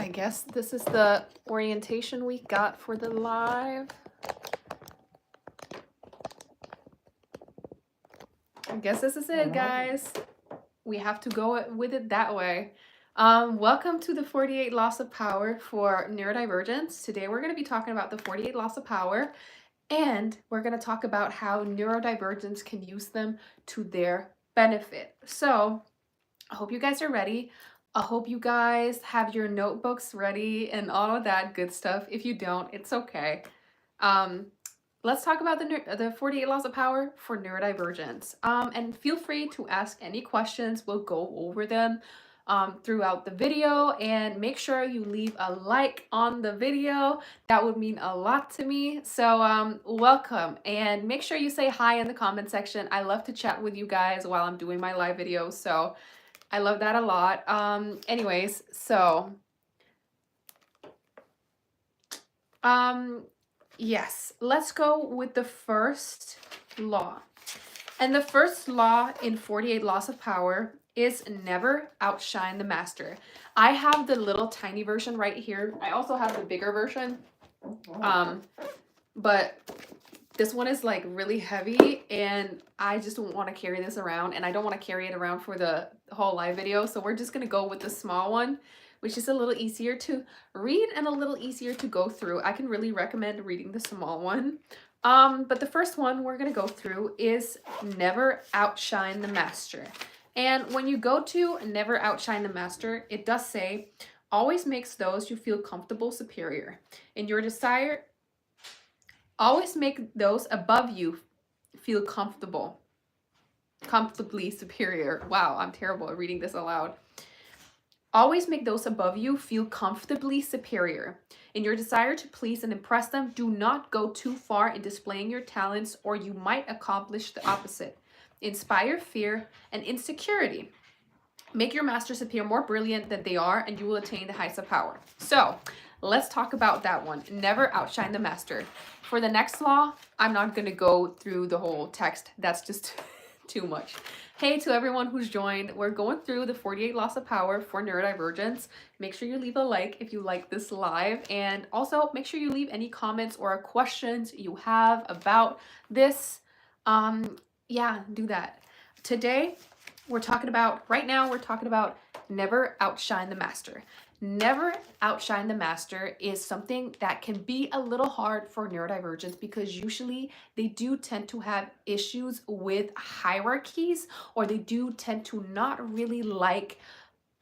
I guess this is the orientation we got for the live. I guess this is it, guys. We have to go with it that way. Welcome to the 48 Laws of Power for Neurodivergents. Today we're going to be talking about the 48 Laws of Power, and we're going to talk about how neurodivergents can use them to their benefit. So I hope you guys are ready. I hope you guys have your notebooks ready and all of that good stuff. If you don't, it's okay. Let's talk about the 48 Laws of Power for Neurodivergents. And feel free to ask any questions. We'll go over them throughout the video, and make sure you leave a like on the video. That would mean a lot to me. So welcome, and make sure you say hi in the comment section. I love to chat with you guys while I'm doing my live videos, so I love that a lot. Anyways, so yes, let's go with the first law. And the first law in 48 Laws of Power is never outshine the master. I have the little tiny version right here. I also have the bigger version. But this one is like really heavy, and I just don't want to carry this around, and I don't want to carry it around for the whole live video. So we're just going to go with the small one, which is a little easier to read and a little easier to go through. I can really recommend reading the small one. But the first one we're going to go through is never outshine the master. And when you go to never outshine the master, it does say, always makes those you feel comfortable superior. In your desire, always make those above you feel comfortably superior. Wow, I'm terrible at reading this aloud. Always make those above you feel comfortably superior. In your desire to please and impress them, do not go too far in displaying your talents, or you might accomplish the opposite. Inspire fear and insecurity. Make your masters appear more brilliant than they are, and you will attain the heights of power. So let's talk about that one. Never outshine the master. For the next law, I'm not going to go through the whole text. That's just too much. Hey to everyone who's joined. We're going through the 48 Laws of Power for Neurodivergents. Make sure you leave a like if you like this live. And also make sure you leave any comments or questions you have about this. Yeah, do that. Today, right now we're talking about never outshine the master. Never outshine the master is something that can be a little hard for neurodivergents, because usually they do tend to have issues with hierarchies, or they do tend to not really like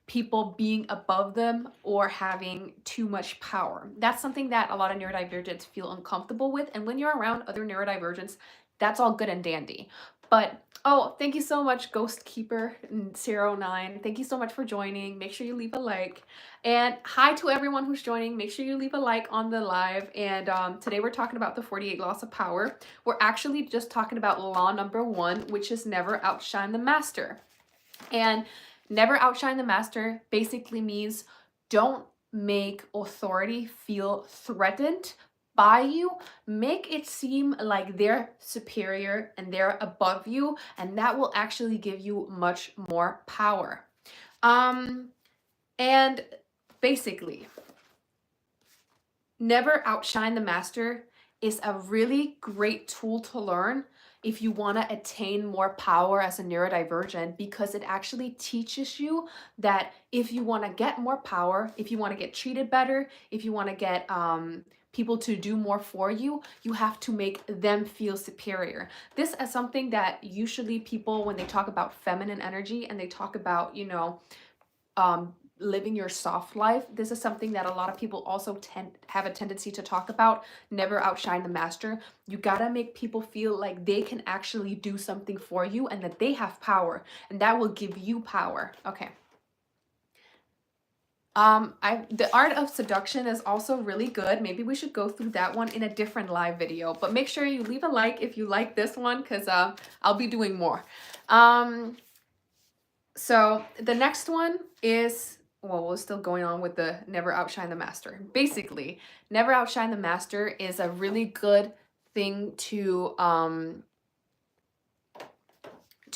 people being above them or having too much power. That's something that a lot of neurodivergents feel uncomfortable with. And when you're around other neurodivergents, that's all good and dandy. But oh, thank you so much, Ghost Keeper 09. Thank you so much for joining. Make sure you leave a like. And hi to everyone who's joining. Make sure you leave a like on the live. And today we're talking about the 48 Laws of Power. We're actually just talking about law number 1, which is never outshine the master. And never outshine the master basically means don't make authority feel threatened by you. Make it seem like they're superior and they're above you, and that will actually give you much more power. And basically, never outshine the master is a really great tool to learn if you want to attain more power as a neurodivergent, because it actually teaches you that if you want to get more power, if you want to get treated better, if you want to get people to do more for you, you have to make them feel superior. This is something that usually people, when they talk about feminine energy and they talk about, you know, living your soft life, this is something that a lot of people also have a tendency to talk about. Never outshine the master. You gotta make people feel like they can actually do something for you and that they have power, and that will give you power. Okay. The Art of Seduction is also really good. Maybe we should go through that one in a different live video, but make sure you leave a like if you like this one, because I'll be doing more. So the next one is, well, we're still going on with the never outshine the master. Basically, never outshine the master is a really good thing to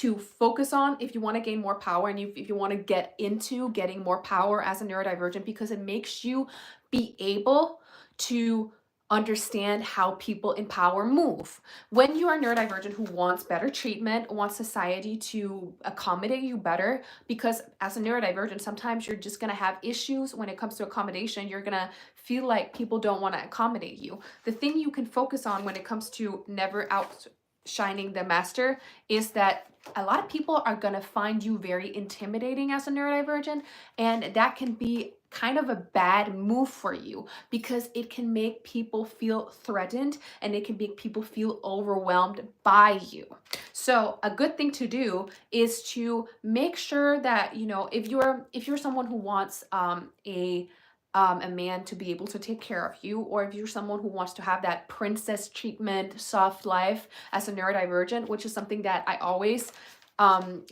to focus on if you want to gain more power, and if you want to get into getting more power as a neurodivergent, because it makes you be able to understand how people in power move. When you are neurodivergent who wants better treatment, wants society to accommodate you better, because as a neurodivergent, sometimes you're just going to have issues when it comes to accommodation. You're going to feel like people don't want to accommodate you. The thing you can focus on when it comes to never outshining the master is that a lot of people are going to find you very intimidating as a neurodivergent, and that can be kind of a bad move for you, because it can make people feel threatened and it can make people feel overwhelmed by you. So a good thing to do is to make sure that, you know, if you're someone who wants a man to be able to take care of you, or if you're someone who wants to have that princess treatment, soft life as a neurodivergent, which is something that I always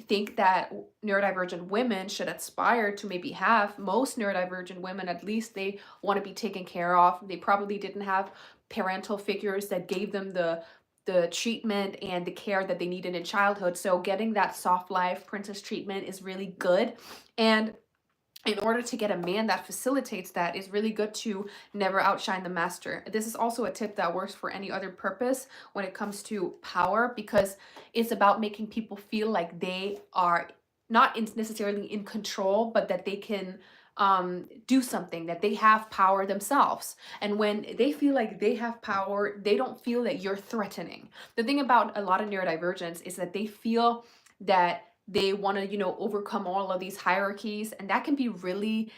think that neurodivergent women should aspire to maybe have. Most neurodivergent women, at least, they want to be taken care of. They probably didn't have parental figures that gave them the treatment and the care that they needed in childhood. So getting that soft life princess treatment is really good. And in order to get a man that facilitates that, is really good to never outshine the master. This is also a tip that works for any other purpose when it comes to power, because it's about making people feel like they are not necessarily in control, but that they can do something, that they have power themselves. And when they feel like they have power, they don't feel that you're threatening. The thing about a lot of neurodivergents is that they feel that they want to, you know, overcome all of these hierarchies, and that can be really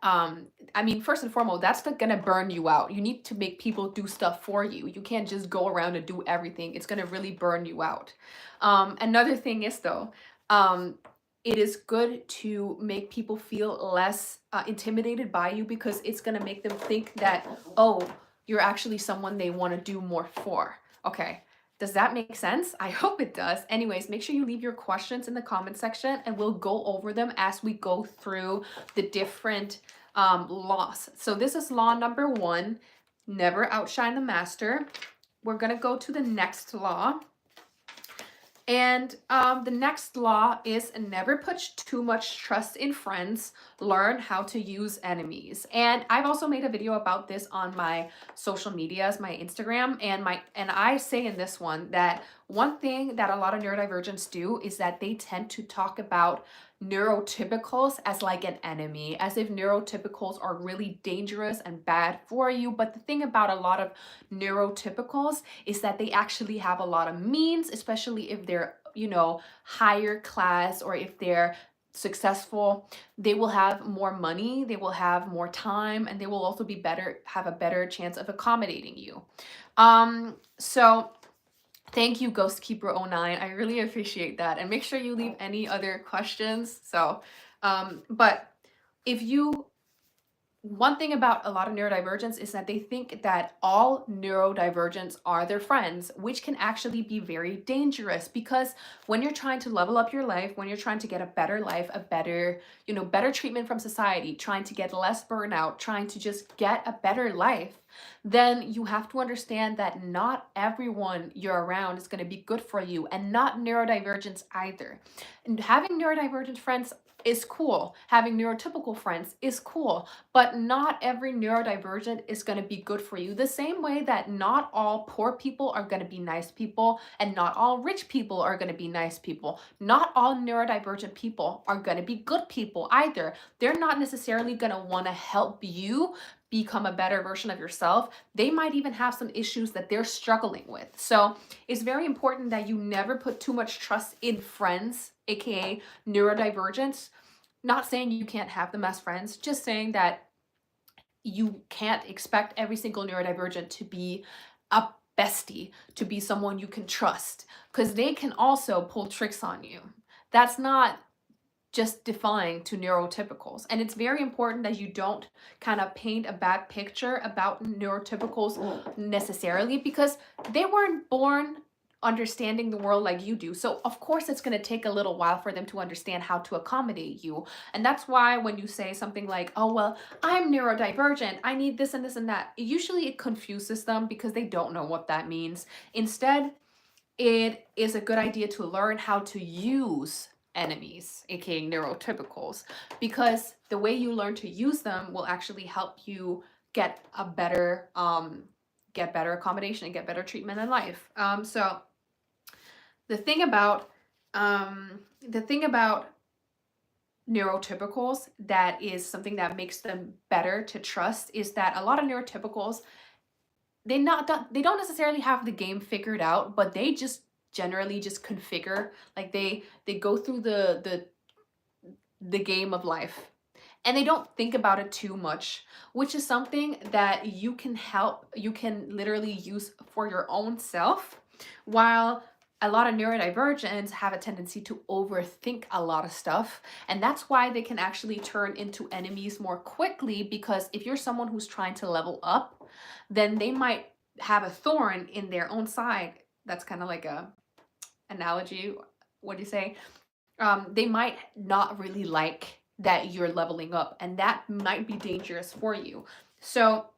I mean, first and foremost, that's not gonna burn you out. You need to make people do stuff for you. You can't just go around and do everything. It's gonna really burn you out. Another thing is, though, it is good to make people feel less intimidated by you, because it's gonna make them think that, oh, you're actually someone they want to do more for. Okay. Does that make sense? I hope it does. Anyways, make sure you leave your questions in the comment section, and we'll go over them as we go through the different laws. So this is law number 1, never outshine the master. We're going to go to the next law. And the next law is never put too much trust in friends, learn how to use enemies. And I've also made a video about this on my social medias, my Instagram, and I say in this one that one thing that a lot of neurodivergents do is that they tend to talk about neurotypicals as like an enemy, as if neurotypicals are really dangerous and bad for you. But the thing about a lot of neurotypicals is that they actually have a lot of means, especially if they're, you know, higher class, or if they're successful. They will have more money, they will have more time, and they will also be have a better chance of accommodating you. So thank you, Ghostkeeper09. I really appreciate that. And make sure you leave any other questions. So, but if you, one thing about a lot of neurodivergents is that they think that all neurodivergents are their friends, which can actually be very dangerous, because when you're trying to level up your life, when you're trying to get a better life, a better, you know, better treatment from society, trying to get less burnout, trying to just get a better life, then you have to understand that not everyone you're around is going to be good for you, and not neurodivergents either. And having neurodivergent friends is cool. Having neurotypical friends is cool, but not every neurodivergent is going to be good for you. The same way that not all poor people are going to be nice people, and not all rich people are going to be nice people. Not all neurodivergent people are going to be good people either. They're not necessarily going to want to help you become a better version of yourself. They might even have some issues that they're struggling with. So it's very important that you never put too much trust in friends, aka neurodivergents. Not saying you can't have them as friends, just saying that you can't expect every single neurodivergent to be a bestie, to be someone you can trust, because they can also pull tricks on you. That's not just defined to neurotypicals. And it's very important that you don't kind of paint a bad picture about neurotypicals necessarily, because they weren't born understanding the world like you do. So of course it's going to take a little while for them to understand how to accommodate you. And that's why when you say something like, oh, well, I'm neurodivergent, I need this and this and that, usually it confuses them because they don't know what that means. Instead, it is a good idea to learn how to use enemies, aka neurotypicals, because the way you learn to use them will actually help you get a get better accommodation and get better treatment in life. So the thing about the thing about neurotypicals that is something that makes them better to trust is that a lot of neurotypicals, they don't necessarily have the game figured out, but they just generally just configure, like they go through the game of life, and they don't think about it too much, which is something that you can literally use for your own self, while a lot of neurodivergents have a tendency to overthink a lot of stuff, and that's why they can actually turn into enemies more quickly, because if you're someone who's trying to level up, then they might have a thorn in their own side. That's kind of like a analogy. What do you say? They might not really like that you're leveling up, and that might be dangerous for you. So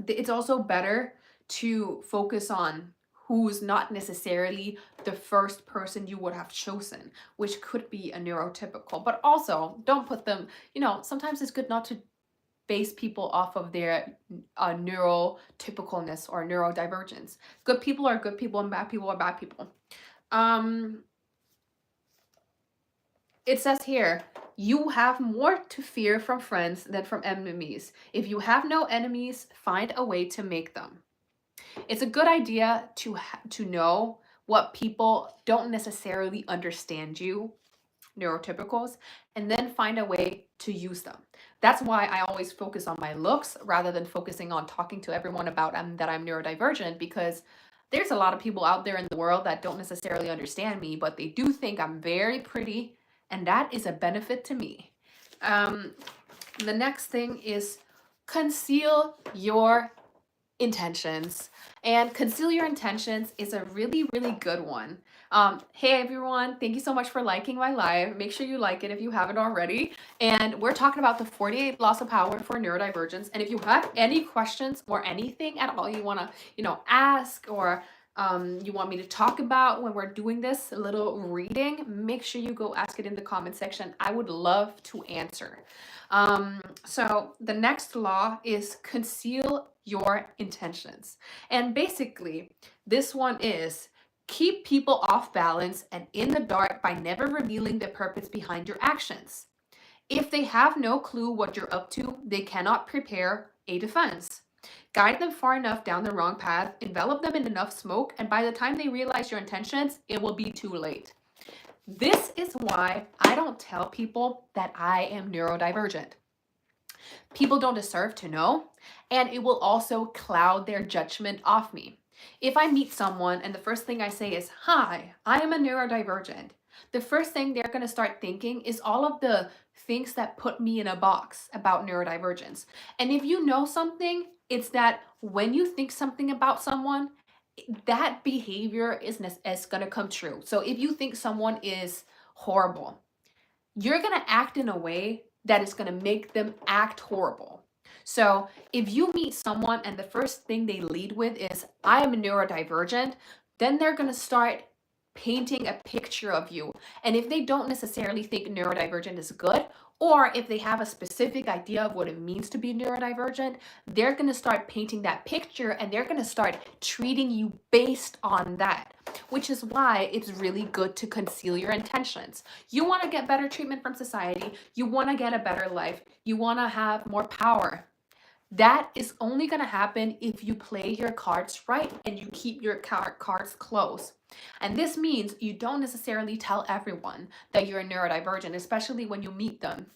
it's also better to focus on who's not necessarily the first person you would have chosen, which could be a neurotypical. But also, don't put them, sometimes it's good not to base people off of their neurotypicalness or neurodivergence. Good people are good people and bad people are bad people. It says here, you have more to fear from friends than from enemies. If you have no enemies, find a way to make them. It's a good idea to know what people don't necessarily understand you, neurotypicals, and then find a way to use them. That's why I always focus on my looks rather than focusing on talking to everyone about that I'm neurodivergent, because there's a lot of people out there in the world that don't necessarily understand me, but they do think I'm very pretty, and that is a benefit to me. The next thing is conceal your intentions. And conceal your intentions is a really, really good one. Hey everyone, thank you so much for liking my live. Make sure you like it if you haven't already. And we're talking about the 48 laws of power for neurodivergence. And if you have any questions or anything at all you want to, ask, or you want me to talk about when we're doing this little reading, make sure you go ask it in the comment section. I would love to answer. So the next law is conceal your intentions. And basically, this one is keep people off balance and in the dark by never revealing the purpose behind your actions. If they have no clue what you're up to, they cannot prepare a defense. Guide them far enough down the wrong path, envelop them in enough smoke, and by the time they realize your intentions, it will be too late. This is why I don't tell people that I am neurodivergent. People don't deserve to know, and it will also cloud their judgment off me. If I meet someone and the first thing I say is, "Hi, I am a neurodivergent," the first thing they're going to start thinking is all of the things that put me in a box about neurodivergence. And if you know something, it's that when you think something about someone, that behavior is going to come true. So if you think someone is horrible, you're going to act in a way that is going to make them act horrible. So if you meet someone and the first thing they lead with is, "I am a neurodivergent," then they're going to start painting a picture of you. And if they don't necessarily think neurodivergent is good, or if they have a specific idea of what it means to be neurodivergent, they're going to start painting that picture, and they're going to start treating you based on that, which is why it's really good to conceal your intentions. You want to get better treatment from society. You want to get a better life. You want to have more power. That is only going to happen if you play your cards right and you keep your cards close. And this means you don't necessarily tell everyone that you're a neurodivergent, especially when you meet them,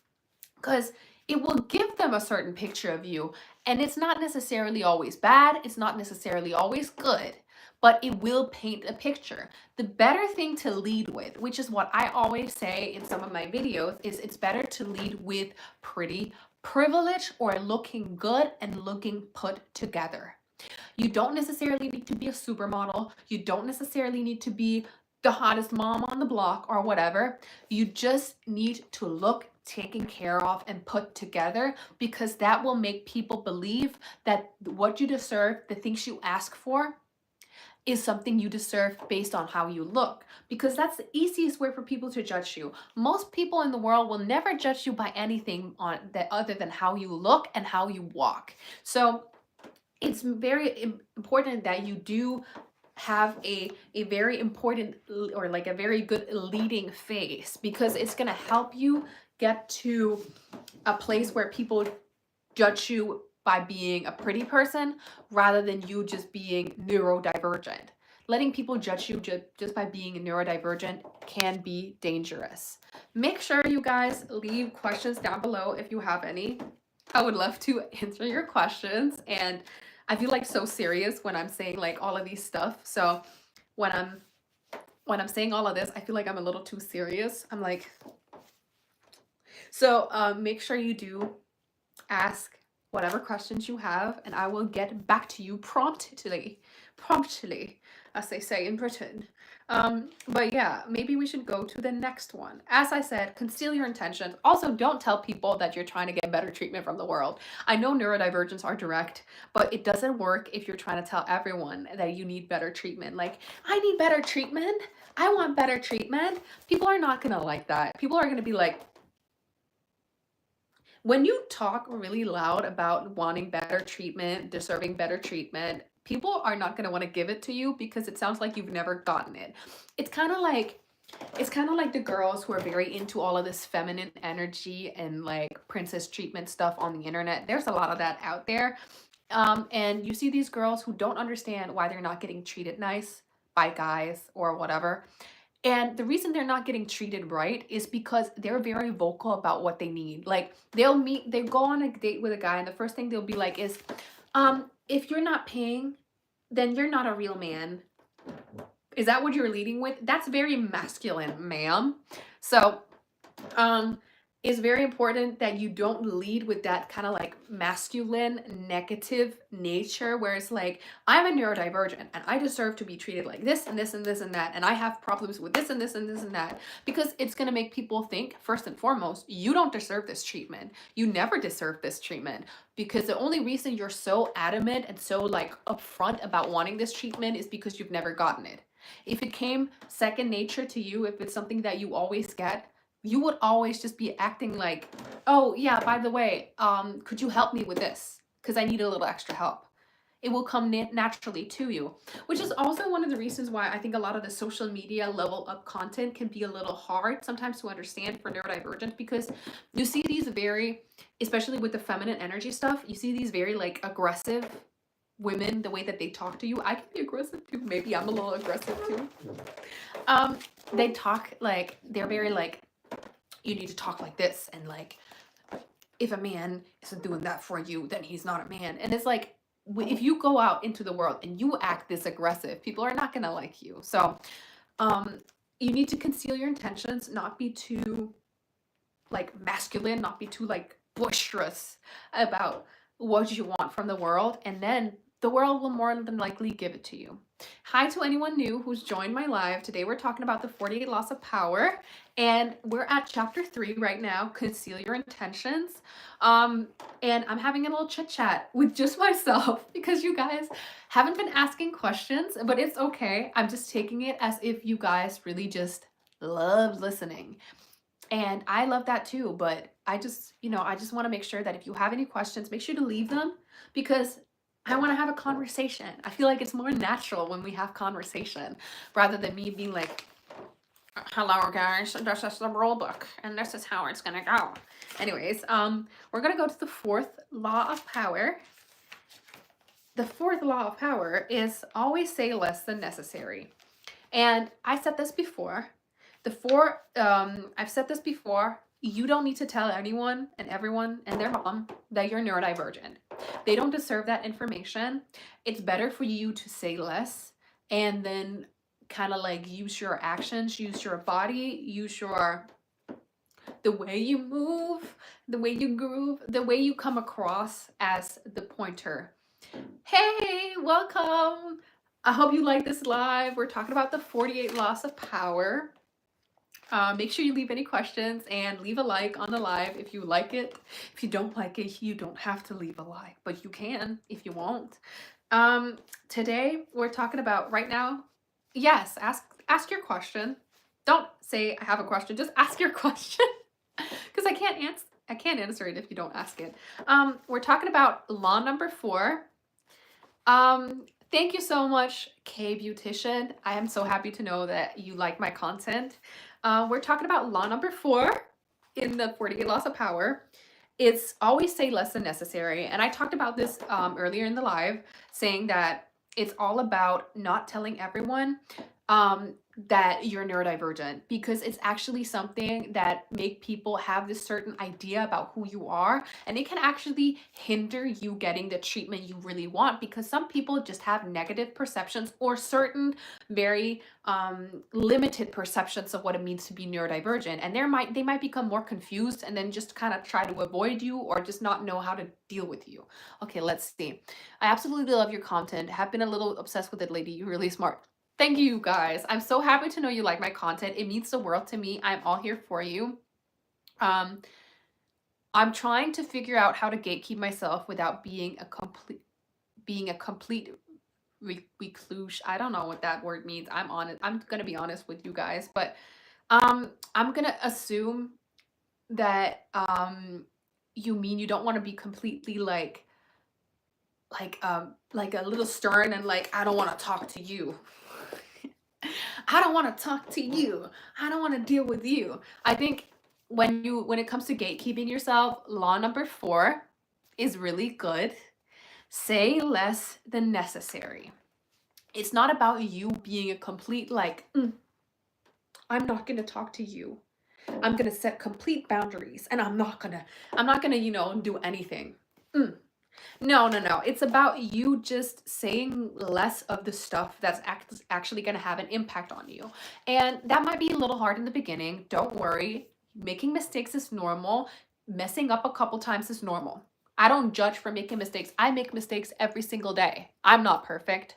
because it will give them a certain picture of you. And it's not necessarily always bad. It's not necessarily always good, but it will paint a picture. The better thing to lead with, which is what I always say in some of my videos, is it's better to lead with pretty, privilege, or looking good and looking put together. You don't necessarily need to be a supermodel. You don't necessarily need to be the hottest mom on the block or whatever. You just need to look taken care of and put together, because that will make people believe that what you deserve, the things you ask for, is something you deserve based on how you look, because that's the easiest way for people to judge you. Most people in the world will never judge you by anything on that other than how you look and how you walk. So it's very important that you do have a very important or like a very good leading face, because it's going to help you get to a place where people judge you by being a pretty person rather than you just being neurodivergent. Letting people judge you just by being neurodivergent can be dangerous. Make sure you guys leave questions down below if you have any. I would love to answer your questions, and I feel like so serious when I'm saying like all of these stuff. So when I'm saying all of this, I feel like I'm a little too serious. I'm like, so make sure you do ask whatever questions you have, and I will get back to you promptly, as they say in Britain. But yeah, maybe we should go to the next one. As I said, conceal your intentions. Also, don't tell people that you're trying to get better treatment from the world. I know neurodivergents are direct, but it doesn't work if you're trying to tell everyone that you need better treatment. Like, I need better treatment. I want better treatment. People are not gonna like that. People are gonna be like, when you talk really loud about wanting better treatment, deserving better treatment, people are not going to want to give it to you because it sounds like you've never gotten it. It's kind of like the girls who are very into all of this feminine energy and like princess treatment stuff on the internet. There's a lot of that out there. And you see these girls who don't understand why they're not getting treated nice by guys or whatever. And the reason they're not getting treated right is because they're very vocal about what they need. Like they go on a date with a guy, and the first thing they'll be like is, if you're not paying, then you're not a real man. Is that what you're leading with? That's very masculine, ma'am. So, it's very important that you don't lead with that kind of like masculine negative nature where it's like, I'm a neurodivergent and I deserve to be treated like this and this and this and that, and I have problems with this and this and this and that, because it's going to make people think, first and foremost, you don't deserve this treatment. You never deserve this treatment, because the only reason you're so adamant and so like upfront about wanting this treatment is because you've never gotten it. If it came second nature to you, if it's something that you always get, you would always just be acting like, oh yeah, by the way, could you help me with this? Because I need a little extra help. It will come naturally to you, which is also one of the reasons why I think a lot of the social media level up content can be a little hard sometimes to understand for neurodivergent, because you see these very, especially with the feminine energy stuff, you see these very like aggressive women, the way that they talk to you. I can be aggressive too. Maybe I'm a little aggressive too. They talk like, they're very like, you need to talk like this, and like, if a man isn't doing that for you, then he's not a man. And it's like, if you go out into the world and you act this aggressive, people are not gonna like you. So you need to conceal your intentions, not be too like masculine, not be too like boisterous about what you want from the world, and then the world will more than likely give it to you. Hi to anyone new who's joined my live. Today we're talking about the 48 Laws of Power, and we're at chapter 3 right now, Conceal Your Intentions. And I'm having a little chit chat with just myself because you guys haven't been asking questions, but it's okay. I'm just taking it as if you guys really just love listening. And I love that too, but I just want to make sure that if you have any questions, make sure to leave them, because I want to have a conversation. I feel like it's more natural when we have conversation rather than me being like, hello guys, this is the rule book and this is how it's gonna go. Anyways, we're gonna go to the 4th law of power. The 4th law of power is always say less than necessary. And I said this before. I've said this before. You don't need to tell anyone and everyone and their mom that you're neurodivergent. They don't deserve that information. It's better for you to say less and then kind of like use your actions, use your body, use the way you move, the way you groove, the way you come across as the pointer. Hey, welcome. I hope you like this live. We're talking about the 48 Laws of Power. Make sure you leave any questions and leave a like on the live if you like it. If you don't like it, you don't have to leave a like, but you can if you want. Today we're talking about right now. Yes, ask your question. Don't say I have a question. Just ask your question because I can't answer it if you don't ask it. We're talking about law number 4. Thank you so much, K Beautician. I am so happy to know that you like my content. We're talking about law number 4 in the 48 Laws of Power. It's always say less than necessary. And I talked about this earlier in the live, saying that it's all about not telling everyone that you're neurodivergent, because it's actually something that make people have this certain idea about who you are, and it can actually hinder you getting the treatment you really want, because some people just have negative perceptions or certain very limited perceptions of what it means to be neurodivergent, and they might become more confused and then just kind of try to avoid you or just not know how to deal with you. Okay, let's see. I absolutely love your content. Have been a little obsessed with it lately. You're really smart. Thank you, guys. I'm so happy to know you like my content. It means the world to me. I'm all here for you. I'm trying to figure out how to gatekeep myself without being a complete recluse. I don't know what that word means. I'm honest. I'm gonna be honest with you guys, but I'm gonna assume that you mean you don't want to be completely like a little stern and like, I don't want to talk to you. I don't want to talk to you. I don't want to deal with you. I think when it comes to gatekeeping yourself, law number 4 is really good. Say less than necessary. It's not about you being a complete like, I'm not going to talk to you. I'm going to set complete boundaries and I'm not going to, do anything. No. It's about you just saying less of the stuff that's actually going to have an impact on you. And that might be a little hard in the beginning. Don't worry. Making mistakes is normal. Messing up a couple times is normal. I don't judge for making mistakes. I make mistakes every single day. I'm not perfect.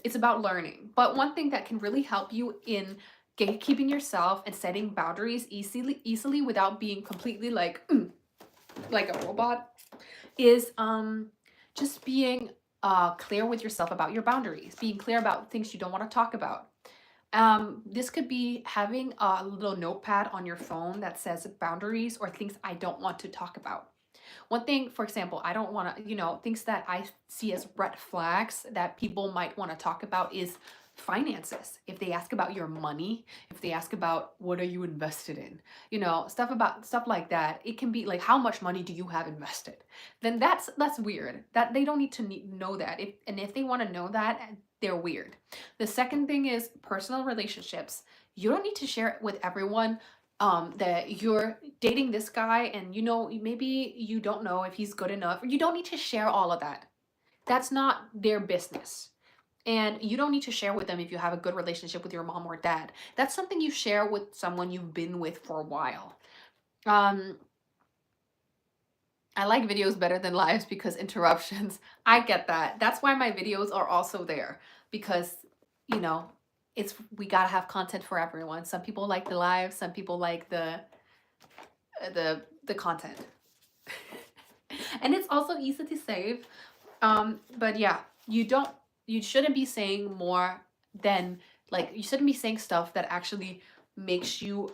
It's about learning. But one thing that can really help you in gatekeeping yourself and setting boundaries easily without being completely like a robot is just being clear with yourself about your boundaries, being clear about things you don't want to talk about. This could be having a little notepad on your phone that says boundaries or things I don't want to talk about. One thing, for example, I don't want to, things that I see as red flags that people might want to talk about is finances. If they ask about your money, if they ask about what are you invested in, stuff like that, it can be like, how much money do you have invested? Then that's weird. That they don't need to know that. If they want to know that, they're weird. The second thing is personal relationships. You don't need to share it with everyone that you're dating this guy and maybe you don't know if he's good enough. You don't need to share all of that. That's not their business. And you don't need to share with them if you have a good relationship with your mom or dad. That's something you share with someone you've been with for a while. I like videos better than lives because interruptions. I get that. That's why my videos are also there, because we gotta have content for everyone. Some people like the live, some people like the content. And it's also easy to save. But yeah, you shouldn't be saying more than you shouldn't be saying stuff that actually makes you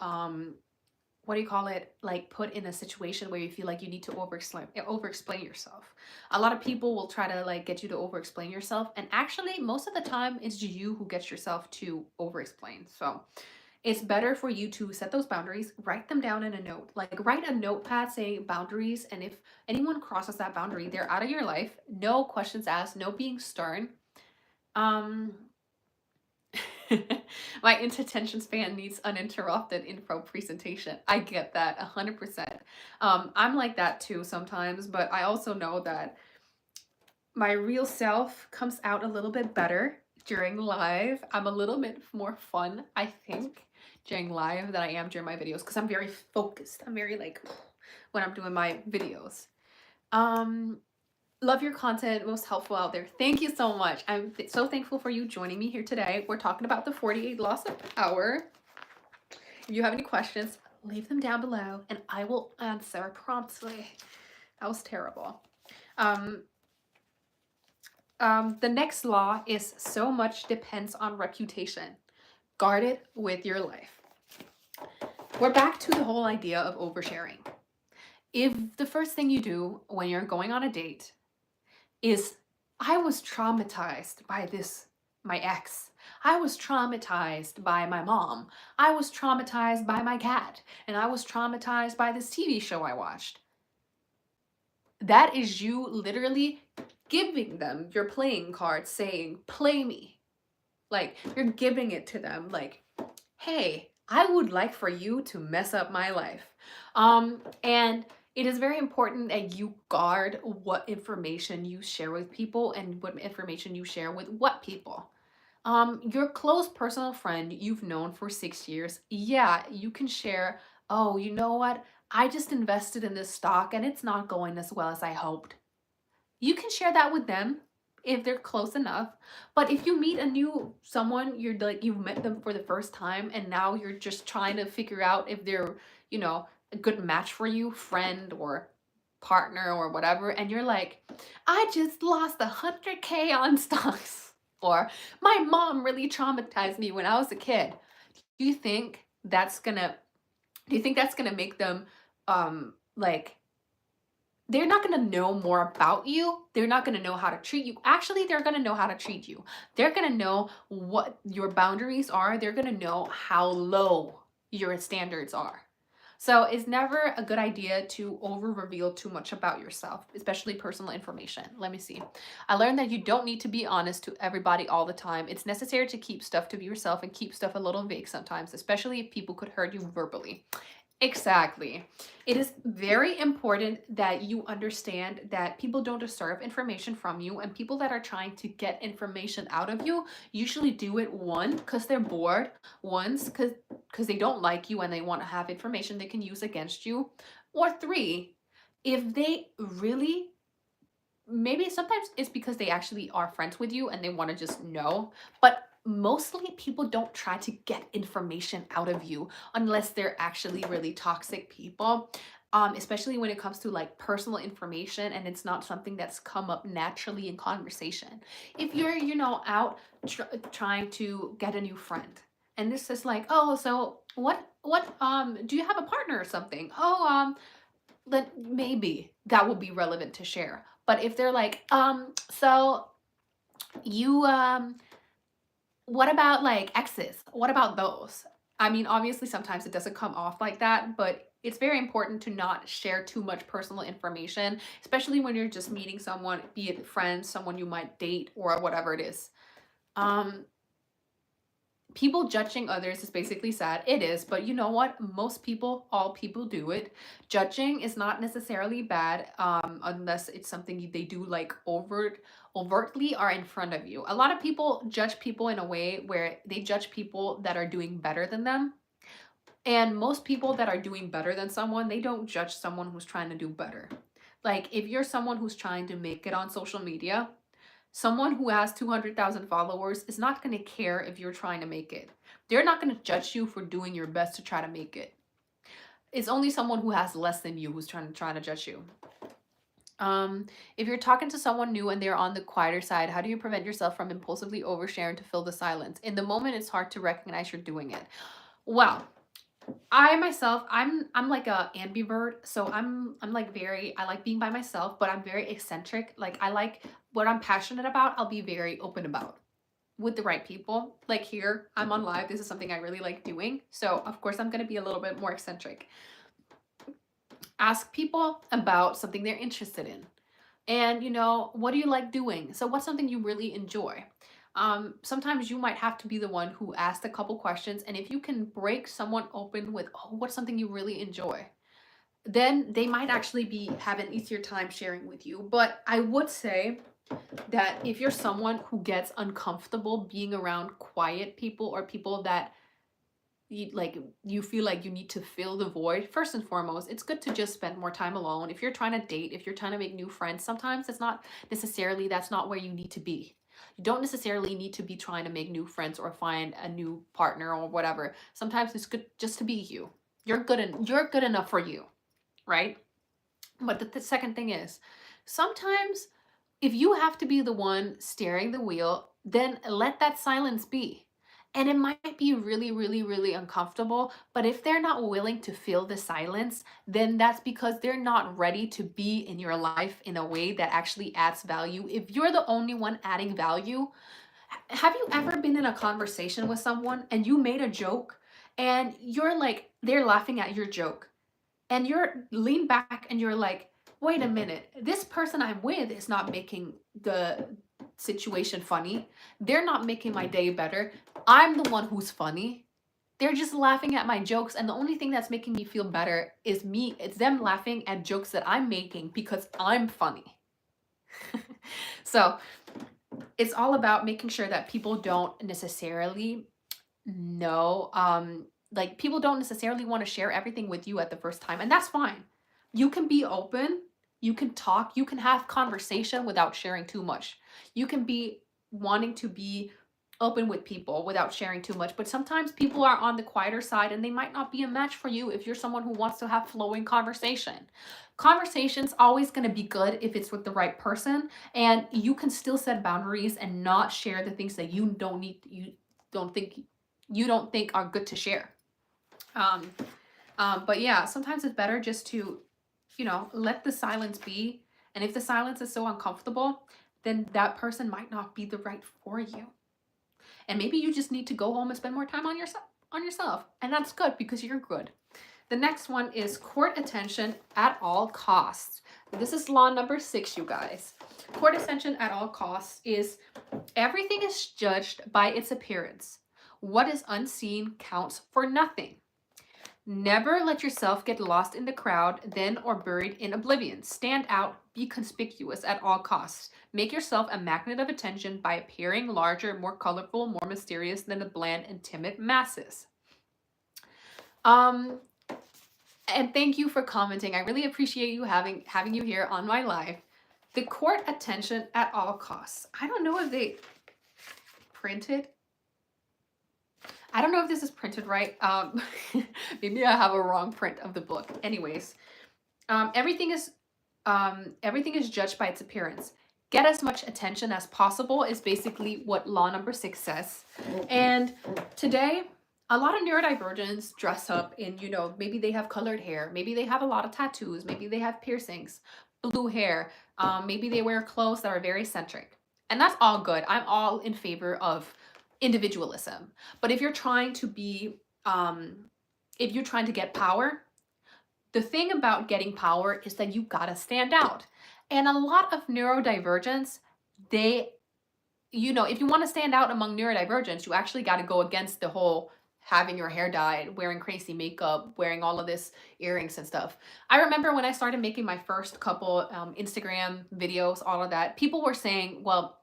what do you call it, like put in a situation where you feel like you need to over-explain yourself. A lot of people will try to like get you to over-explain yourself, and actually most of the time it's you who gets yourself to over-explain. So it's better for you to set those boundaries, write them down in a note, like write a notepad saying boundaries, and if anyone crosses that boundary, they're out of your life. No questions asked, no being stern. My attention span needs uninterrupted info presentation. I get that 100%. I'm like that too sometimes, but I also know that my real self comes out a little bit better during live. I'm a little bit more fun, I think, during live than I am during my videos, because I'm very focused. I'm very like when I'm doing my videos. Love your content, most helpful out there. Thank you so much. I'm so thankful for you joining me here today. We're talking about the 48 Laws of Power. If you have any questions, leave them down below and I will answer promptly. That was terrible. The next law is so much depends on reputation. Guard it with your life. We're back to the whole idea of oversharing. If the first thing you do when you're going on a date is, I was traumatized by my ex. I was traumatized by my mom. I was traumatized by my cat. And I was traumatized by this TV show I watched. That is you literally giving them your playing card saying, play me. Like, you're giving it to them like, hey, I would like for you to mess up my life. And it is very important that you guard what information you share with people and what information you share with what people. Your close personal friend you've known for 6 years, yeah, you can share, oh, you know what? I just invested in this stock and it's not going as well as I hoped. You can share that with them if they're close enough. But if you meet someone, you're like, you've met them for the first time and now you're just trying to figure out if they're, a good match for you, friend or partner or whatever, and you're like, I just lost 100K on stocks, or my mom really traumatized me when I was a kid. Do you think that's gonna make them like, they're not going to know more about you. They're not going to know how to treat you. Actually, they're going to know how to treat you. They're going to know what your boundaries are. They're going to know how low your standards are. So it's never a good idea to over reveal too much about yourself, especially personal information. Let me see. I learned that you don't need to be honest to everybody all the time. It's necessary to keep stuff to yourself and keep stuff a little vague sometimes, especially if people could hurt you verbally. Exactly. It is very important that you understand that people don't deserve information from you, and people that are trying to get information out of you usually do it, one, because they're bored, once because they don't like you and they want to have information they can use against you, or three, if they really, maybe sometimes it's because they actually are friends with you and they want to just know, but mostly people don't try to get information out of you unless they're actually really toxic people, especially when it comes to like personal information and it's not something that's come up naturally in conversation. If you're, out trying to get a new friend and this is like, oh, so what do you have a partner or something? Oh, then maybe that will be relevant to share. But if they're like, so you what about like exes? What about those? I mean, obviously sometimes it doesn't come off like that, but it's very important to not share too much personal information, especially when you're just meeting someone, be it friends, someone you might date, or whatever it is. Um, People judging others is basically sad. It is, but you know what? All people do it. Judging is not necessarily bad, unless it's something they do like overtly or in front of you. A lot of people judge people in a way where they judge people that are doing better than them. And most people that are doing better than someone, they don't judge someone who's trying to do better. Like if you're someone who's trying to make it on social media, someone who has 200,000 followers is not going to care if you're trying to make it. They're not going to judge you for doing your best to try to make it. It's only someone who has less than you who's trying to judge you. If you're talking to someone new and they're on the quieter side, how do you prevent yourself from impulsively oversharing to fill the silence? In the moment, it's hard to recognize you're doing it. Well, I myself, I'm like a ambivert, so I'm like I like being by myself, but I'm very eccentric. Like I like what I'm passionate about, I'll be very open about with the right people. Like here, I'm on live. This is something I really like doing. So of course I'm going to be a little bit more eccentric. Ask people about something they're interested in. And what do you like doing? So what's something you really enjoy? Sometimes you might have to be the one who asks a couple questions, and if you can break someone open with, oh, what's something you really enjoy, then they might actually have an easier time sharing with you. But I would say that if you're someone who gets uncomfortable being around quiet people or people that you feel like you need to fill the void, first and foremost, it's good to just spend more time alone. If you're trying to date, if you're trying to make new friends, sometimes that's not where you need to be. You don't necessarily need to be trying to make new friends or find a new partner or whatever. Sometimes it's good just to be you. You're good enough for you, right? But the second thing is, sometimes If you have to be the one steering the wheel, then let that silence be. And it might be really, really, really uncomfortable, but if they're not willing to feel the silence, then that's because they're not ready to be in your life in a way that actually adds value. If you're the only one adding value, have you ever been in a conversation with someone and you made a joke and you're like, they're laughing at your joke and you're lean back and you're like, wait a minute, this person I'm with is not making the situation funny. They're not making my day better. I'm the one who's funny. They're just laughing at my jokes, and the only thing that's making me feel better is me. It's them laughing at jokes that I'm making because I'm funny. So it's all about making sure that people don't necessarily know, like people don't necessarily want to share everything with you at the first time, and that's fine. You can be open, you can talk, you can have conversation without sharing too much. You can be wanting to be open with people without sharing too much, but sometimes people are on the quieter side and they might not be a match for you if you're someone who wants to have flowing conversation. Conversation's always going to be good if it's with the right person, and you can still set boundaries and not share the things that don't think you don't think are good to share. Um, but yeah, sometimes it's better just to, let the silence be. And if the silence is so uncomfortable, then that person might not be the right for you. And maybe you just need to go home and spend more time on yourself. And that's good because you're good. The next one is court attention at all costs. This is law number 6, you guys. Court attention at all costs is everything is judged by its appearance. What is unseen counts for nothing. Never let yourself get lost in the crowd, then or buried in oblivion. Stand out, be conspicuous at all costs. Make yourself a magnet of attention by appearing larger, more colorful, more mysterious than the bland and timid masses. And thank you for commenting. I really appreciate you having you here on my live. The court attention at all costs. I don't know if they printed. I don't know if this is printed right. Maybe I have a wrong print of the book. Anyways, everything is judged by its appearance. Get as much attention as possible is basically what law number 6 says. And today, a lot of neurodivergents dress up in, maybe they have colored hair, maybe they have a lot of tattoos, maybe they have piercings, blue hair, maybe they wear clothes that are very eccentric. And that's all good. I'm all in favor of individualism. But if you're trying to be, if you're trying to get power, the thing about getting power is that you gotta stand out. And a lot of neurodivergents, if you want to stand out among neurodivergents, you actually got to go against the whole having your hair dyed, wearing crazy makeup, wearing all of this earrings and stuff. I remember when I started making my first couple Instagram videos, all of that, people were saying, well,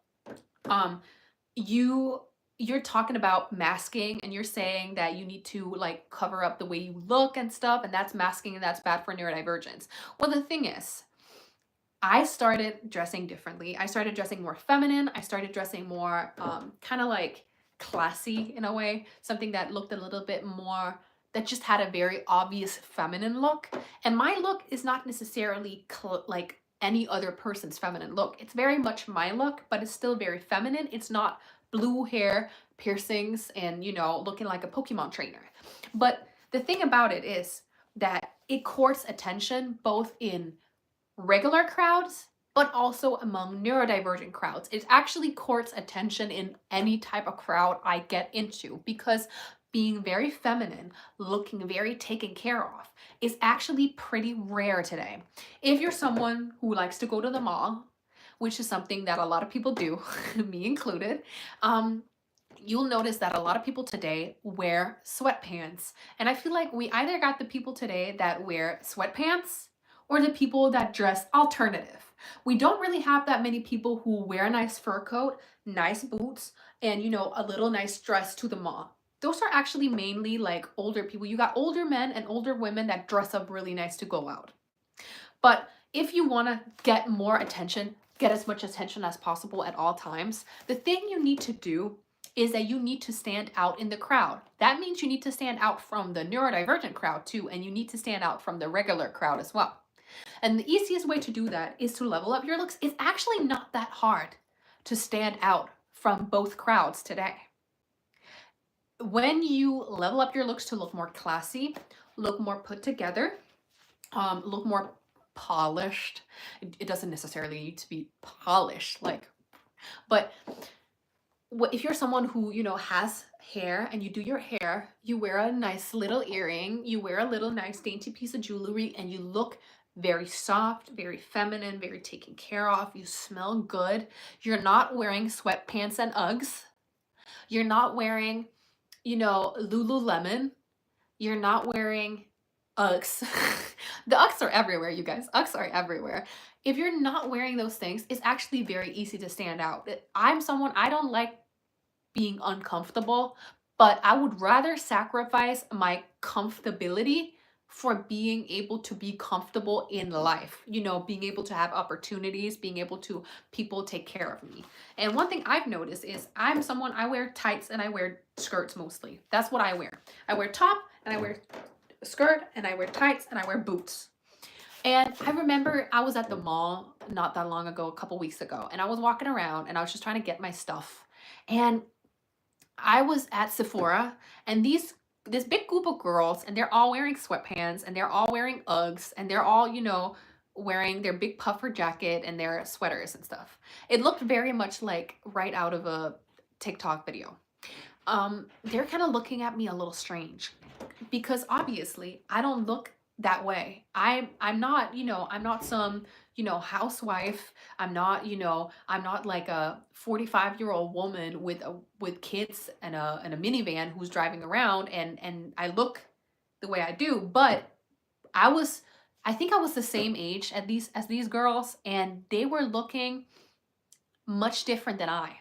you're talking about masking and you're saying that you need to like cover up the way you look and stuff, and that's masking and that's bad for neurodivergence. Well, the thing is, I started dressing differently. I started dressing more feminine. I started dressing more kind of like classy in a way, something that looked a little bit more, that just had a very obvious feminine look. And my look is not necessarily like any other person's feminine look. It's very much my look, but it's still very feminine. It's not blue hair, piercings, and, looking like a Pokemon trainer. But the thing about it is that it courts attention both in regular crowds, but also among neurodivergent crowds. It actually courts attention in any type of crowd I get into, because being very feminine, looking very taken care of, is actually pretty rare today. If you're someone who likes to go to the mall, which is something that a lot of people do, me included, you'll notice that a lot of people today wear sweatpants. And I feel like we either got the people today that wear sweatpants or the people that dress alternative. We don't really have that many people who wear a nice fur coat, nice boots, and a little nice dress to the mall. Those are actually mainly like older people. You got older men and older women that dress up really nice to go out. But if you want to get more attention, get as much attention as possible at all times, the thing you need to do is that you need to stand out in the crowd. That means you need to stand out from the neurodivergent crowd too, and you need to stand out from the regular crowd as well. And the easiest way to do that is to level up your looks. It's actually not that hard to stand out from both crowds today. When you level up your looks to look more classy, look more put together, look more polished. It doesn't necessarily need to be polished, like, but if you're someone who, has hair and you do your hair, you wear a nice little earring, you wear a little nice dainty piece of jewelry, and you look very soft, very feminine, very taken care of, you smell good, you're not wearing sweatpants and Uggs, you're not wearing, Lululemon, you're not wearing Uggs. The Uggs are everywhere, you guys. Uggs are everywhere. If you're not wearing those things, it's actually very easy to stand out. I'm someone, I don't like being uncomfortable, but I would rather sacrifice my comfortability for being able to be comfortable in life, being able to have opportunities, being able to people take care of me. And one thing I've noticed is I'm someone, I wear tights and I wear skirts mostly. That's what I wear. I wear top and I wear skirt and I wear tights and I wear boots. And I remember I was at the mall not that long ago, a couple weeks ago, and I was walking around and I was just trying to get my stuff. And I was at Sephora, and this big group of girls, and they're all wearing sweatpants, and they're all wearing Uggs, and they're all, wearing their big puffer jacket and their sweaters and stuff. It looked very much like right out of a TikTok video. They're kind of looking at me a little strange because obviously I don't look that way. I'm not, I'm not some, housewife. I'm not like a 45-year-old woman with kids and a minivan who's driving around and I look the way I do, but I think I was the same age as these girls, and they were looking much different than I.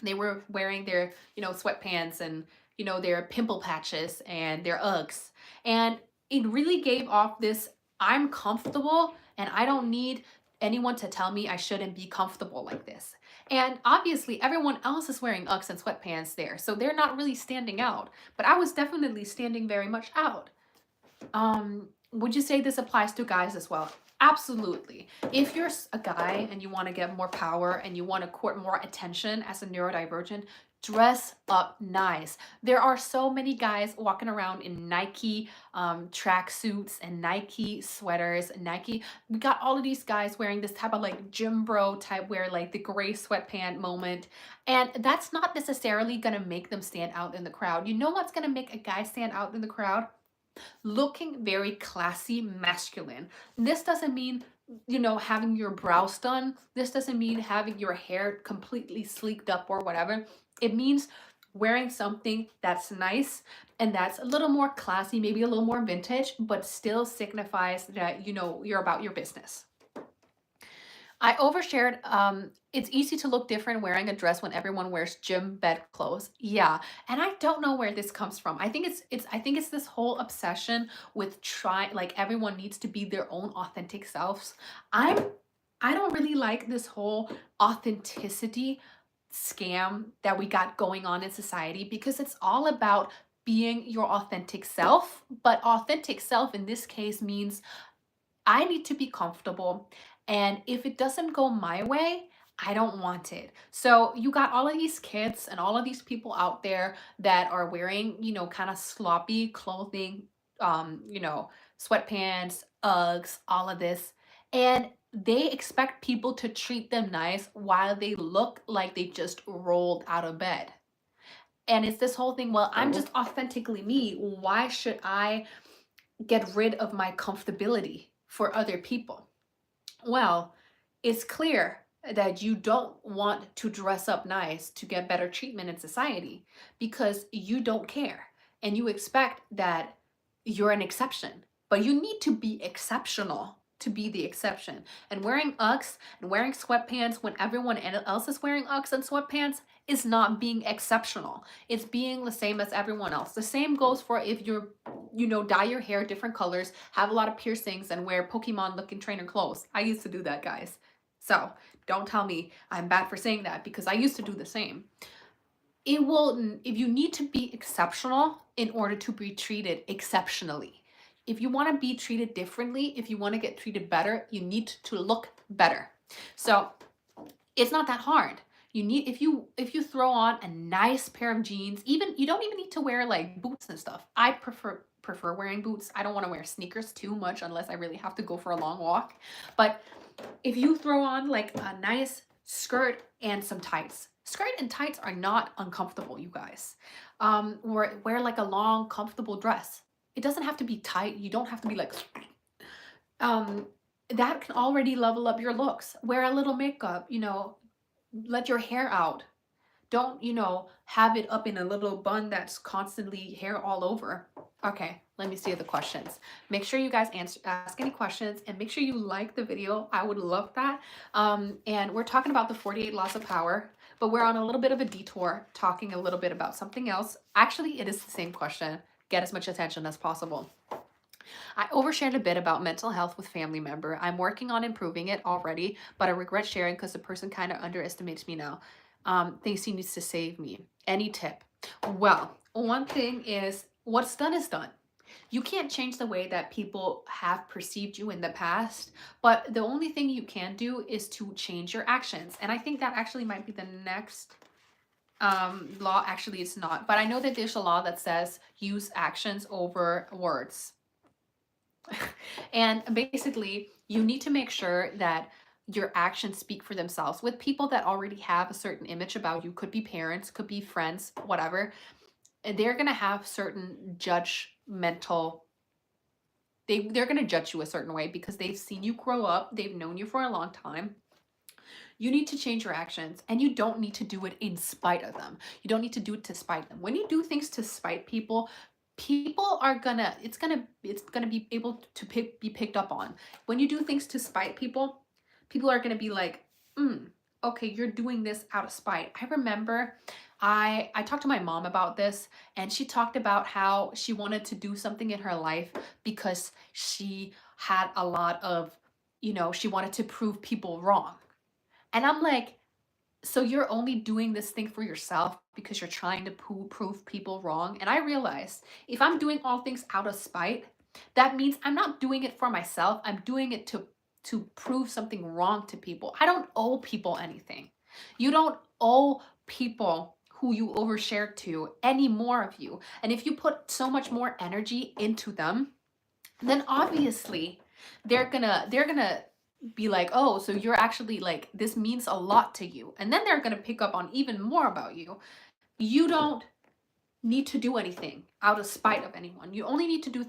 They were wearing their, sweatpants and, their pimple patches and their Uggs. And it really gave off this, I'm comfortable and I don't need anyone to tell me I shouldn't be comfortable like this. And obviously everyone else is wearing Uggs and sweatpants there, so they're not really standing out. But I was definitely standing very much out. Would you say this applies to guys as well? Absolutely. If you're a guy and you want to get more power and you want to court more attention as a neurodivergent, dress up nice. There are so many guys walking around in Nike tracksuits and Nike sweaters. We got all of these guys wearing this type of like gym bro type wear, like the gray sweatpant moment. And that's not necessarily going to make them stand out in the crowd. You know what's going to make a guy stand out in the crowd? Looking very classy, masculine. This doesn't mean, having your brows done. This doesn't mean having your hair completely sleeked up or whatever. It means wearing something that's nice and that's a little more classy, maybe a little more vintage, but still signifies that, you're about your business. I overshared. It's easy to look different wearing a dress when everyone wears gym bed clothes. Yeah, and I don't know where this comes from. I think it's this whole obsession with like everyone needs to be their own authentic selves. I don't really like this whole authenticity scam that we got going on in society, because it's all about being your authentic self. But authentic self in this case means I need to be comfortable. And if it doesn't go my way, I don't want it. So you got all of these kids and all of these people out there that are wearing, kind of sloppy clothing, sweatpants, Uggs, all of this. And they expect people to treat them nice while they look like they just rolled out of bed. And it's this whole thing, well, I'm just authentically me. Why should I get rid of my comfortability for other people? Well, it's clear that you don't want to dress up nice to get better treatment in society because you don't care and you expect that you're an exception. But you need to be exceptional to be the exception. And wearing Uggs and wearing sweatpants when everyone else is wearing Uggs and sweatpants is not being exceptional. It's being the same as everyone else. The same goes for if you're, dye your hair different colors, have a lot of piercings, and wear Pokemon looking trainer clothes. I used to do that, guys. So don't tell me I'm bad for saying that, because I used to do the same. If you need to be exceptional in order to be treated exceptionally, If you want to be treated differently, if you want to get treated better, you need to look better. So it's not that hard. You need, if you throw on a nice pair of jeans, even you don't even need to wear like boots and stuff. I prefer wearing boots. I don't want to wear sneakers too much unless I really have to go for a long walk. But if you throw on like a nice skirt and some tights, skirt and tights are not uncomfortable, you guys. Or wear like a long, comfortable dress. It doesn't have to be tight. You don't have to be like, um, that can already level up your looks. Wear a little makeup, you know, let your hair out. Don't, you know, have it up in a little bun that's constantly hair all over. Okay, let me see the questions. Make sure you guys ask any questions, and make sure you like the video. I would love that. And we're talking about the 48 laws of power, but we're on a little bit of a detour, talking a little bit about something else. Actually, it is the same question. Get as much attention as possible. I overshared a bit about mental health with family member. I'm working on improving it already, but I regret sharing because the person kind of underestimates me now. Thinks he needs to save me. Any tip? Well, one thing is, what's done is done. You can't change the way that people have perceived you in the past, but the only thing you can do is to change your actions. And I think that actually might be the next law. Actually, it's not, but I know that there's a law that says use actions over words. And basically, you need to make sure that your actions speak for themselves. With people that already have a certain image about you, could be parents, could be friends, whatever, they're going to have certain judgmental, they're going to judge you a certain way because they've seen you grow up, they've known you for a long time. You need to change your actions, and you don't need to do it in spite of them. You don't need to do it to spite them. When you do things to spite people, people are gonna, it's gonna be able to be picked up on. When you do things to spite people, people are gonna be like, okay, you're doing this out of spite. I remember I talked to my mom about this, and she talked about how she wanted to do something in her life because she had a lot of, you know, she wanted to prove people wrong. And I'm like, so you're only doing this thing for yourself because you're trying to prove people wrong? And I realized if I'm doing all things out of spite, that means I'm not doing it for myself. I'm doing it to prove something wrong to people. I don't owe people anything. You don't owe people who you overshare to any more of you. And if you put so much more energy into them, then obviously they're gonna be like, oh, so you're actually like, this means a lot to you. And then they're gonna pick up on even more about you. You don't need to do anything out of spite of anyone. You only need to do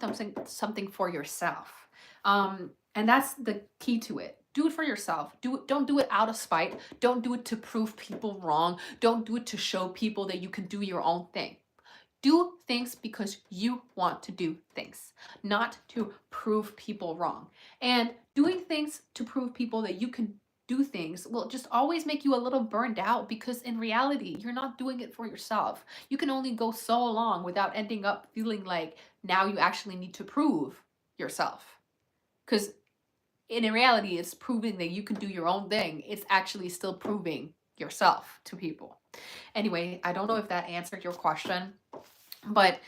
something for yourself. And that's the key to it. Do it for yourself. Don't do it out of spite. Don't do it to prove people wrong. Don't do it to show people that you can do your own thing. Do things because you want to do things, not to prove people wrong. And doing things to prove people that you can do things will just always make you a little burned out, because in reality, you're not doing it for yourself. You can only go so long without ending up feeling like now you actually need to prove yourself. Because in reality, it's proving that you can do your own thing. It's actually still proving yourself to people. Anyway, I don't know if that answered your question, but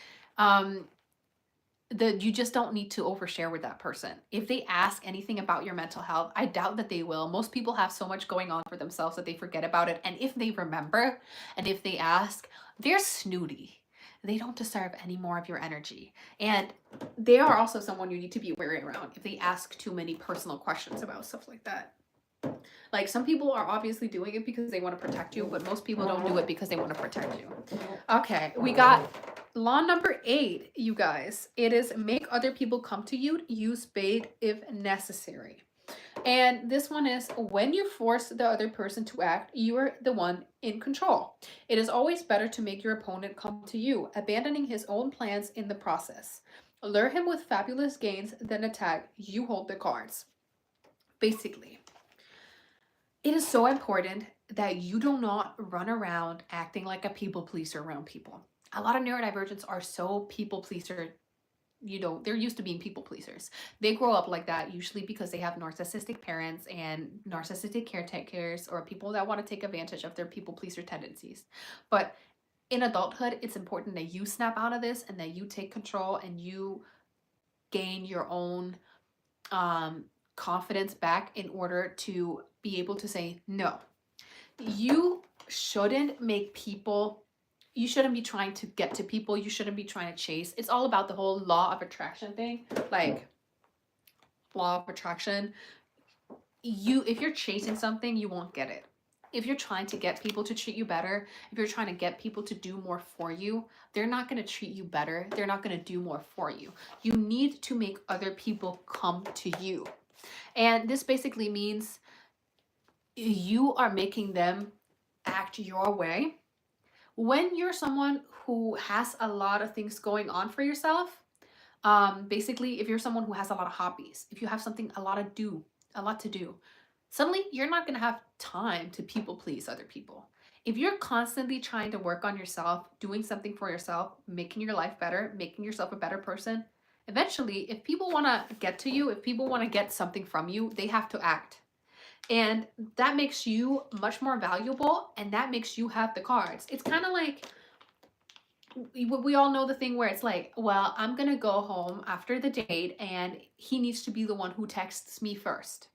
you just don't need to overshare with that person. If they ask anything about your mental health, I doubt that they will. Most people have so much going on for themselves that they forget about it. And if they remember, and if they ask, they're snooty. They don't deserve any more of your energy. And they are also someone you need to be wary around if they ask too many personal questions about stuff like that. Like, some people are obviously doing it because they want to protect you, but most people don't do it because they want to protect you. Okay, we got law number 8, you guys. It is make other people come to you. Use bait if necessary. And this one is, when you force the other person to act, you are the one in control. It is always better to make your opponent come to you, abandoning his own plans in the process. Lure him with fabulous gains, then attack. You hold the cards. Basically, it is so important that you do not run around acting like a people pleaser around people. A lot of neurodivergents are so people pleaser. You know, they're used to being people pleasers. They grow up like that, usually because they have narcissistic parents and narcissistic caretakers, or people that want to take advantage of their people pleaser tendencies. But in adulthood, it's important that you snap out of this and that you take control and you gain your own confidence back in order to be able to say no. You shouldn't make people, you shouldn't be trying to get to people, you shouldn't be trying to chase. It's all about the whole law of attraction thing. Like, law of attraction, if you're chasing something, you won't get it. If you're trying to get people to treat you better, if you're trying to get people to do more for you, they're not going to treat you better. They're not going to do more for you. You need to make other people come to you. And this basically means you are making them act your way. When you're someone who has a lot of things going on for yourself, basically, if you're someone who has a lot of hobbies, if you have something, a lot to do, suddenly you're not going to have time to people please other people. If you're constantly trying to work on yourself, doing something for yourself, making your life better, making yourself a better person, eventually, if people want to get to you, if people want to get something from you, they have to act. And that makes you much more valuable, and that makes you have the cards. It's kind of like, we all know the thing where it's like, well, I'm going to go home after the date and he needs to be the one who texts me first.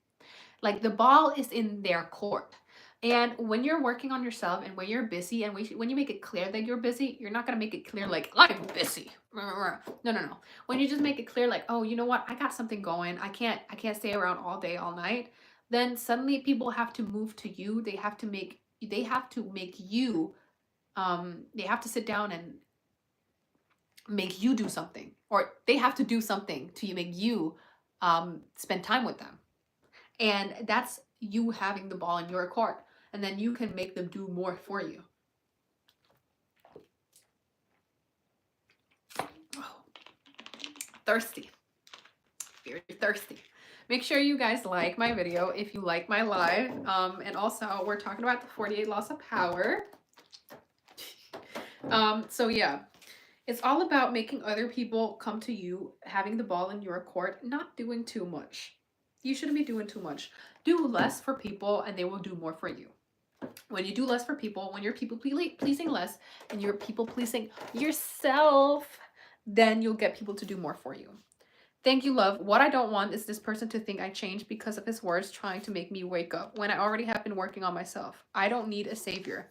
Like, the ball is in their court. And when you're working on yourself and when you're busy and when you make it clear that you're busy, you're not going to make it clear like, I'm busy. No. When you just make it clear like, oh, you know what? I got something going. I can't stay around all day, all night. Then suddenly people have to move to you. They have to make you, they have to sit down and make you do something, or they have to do something to make you spend time with them. And that's you having the ball in your court, and then you can make them do more for you. Oh, thirsty, very thirsty. Make sure you guys like my video if you like my live, and also we're talking about the 48 laws of power. So yeah, it's all about making other people come to you, having the ball in your court, not doing too much. You shouldn't be doing too much. Do less for people and they will do more for you. When you do less for people, when you're people pleasing less and you're people pleasing yourself, then you'll get people to do more for you. Thank you, love. What I don't want is this person to think I changed because of his words trying to make me wake up when I already have been working on myself. I don't need a savior.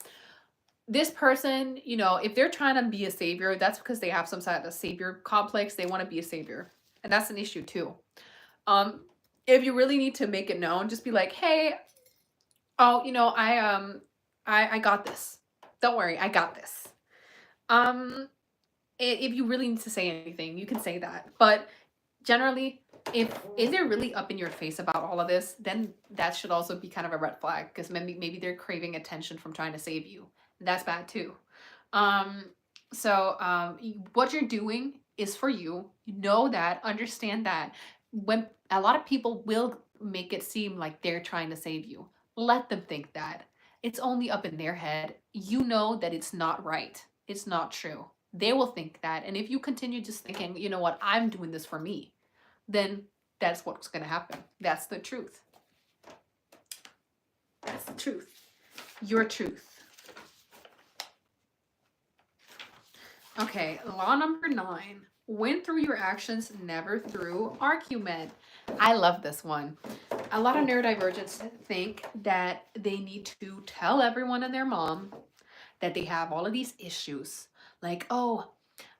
This person, you know, if they're trying to be a savior, that's because they have some sort of savior complex. They want to be a savior. And that's an issue too. If you really need to make it known, just be like, hey, oh, you know, I got this. Don't worry, I got this. If you really need to say anything, you can say that. But generally, if they're really up in your face about all of this, then that should also be kind of a red flag, because maybe they're craving attention from trying to save you. That's bad too. What you're doing is for you. You know that, understand that. When a lot of people will make it seem like they're trying to save you, let them think that. It's only up in their head. You know that it's not right. It's not true. They will think that. And if you continue just thinking, you know what, I'm doing this for me, then that's what's going to happen. That's the truth. That's the truth. Your truth. Okay, law number 9. Win through your actions, never through argument. I love this one. A lot of neurodivergents think that they need to tell everyone and their mom that they have all of these issues. Like, oh,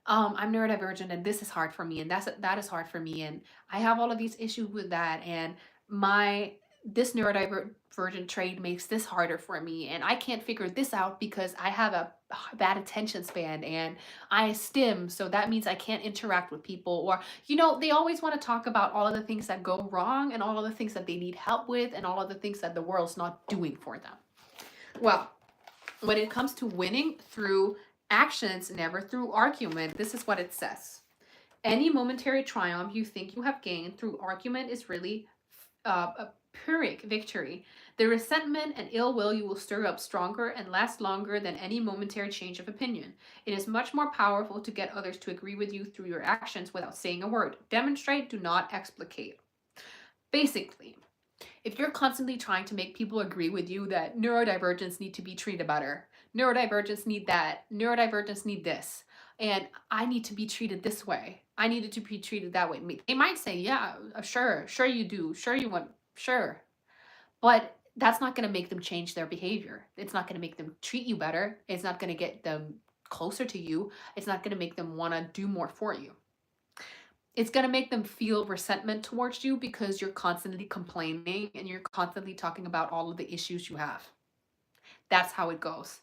I'm neurodivergent and this is hard for me, and that is hard for me, and I have all of these issues with that, and this neurodivergent trait makes this harder for me, and I can't figure this out because I have a bad attention span and I stim, so that means I can't interact with people. Or, you know, they always want to talk about all of the things that go wrong and all of the things that they need help with and all of the things that the world's not doing for them. Well, when it comes to winning through actions, never through argument, this is what it says. Any momentary triumph you think you have gained through argument is really a Pyrrhic victory. The resentment and ill will you will stir up stronger and last longer than any momentary change of opinion. It is much more powerful to get others to agree with you through your actions without saying a word. Demonstrate, do not explicate. Basically, if you're constantly trying to make people agree with you that neurodivergents need to be treated better, neurodivergents need that, neurodivergents need this, and I need to be treated this way, I needed to be treated that way. They might say, yeah, sure, sure you do, sure you want, sure. But that's not going to make them change their behavior. It's not going to make them treat you better. It's not going to get them closer to you. It's not going to make them want to do more for you. It's going to make them feel resentment towards you because you're constantly complaining and you're constantly talking about all of the issues you have. That's how it goes.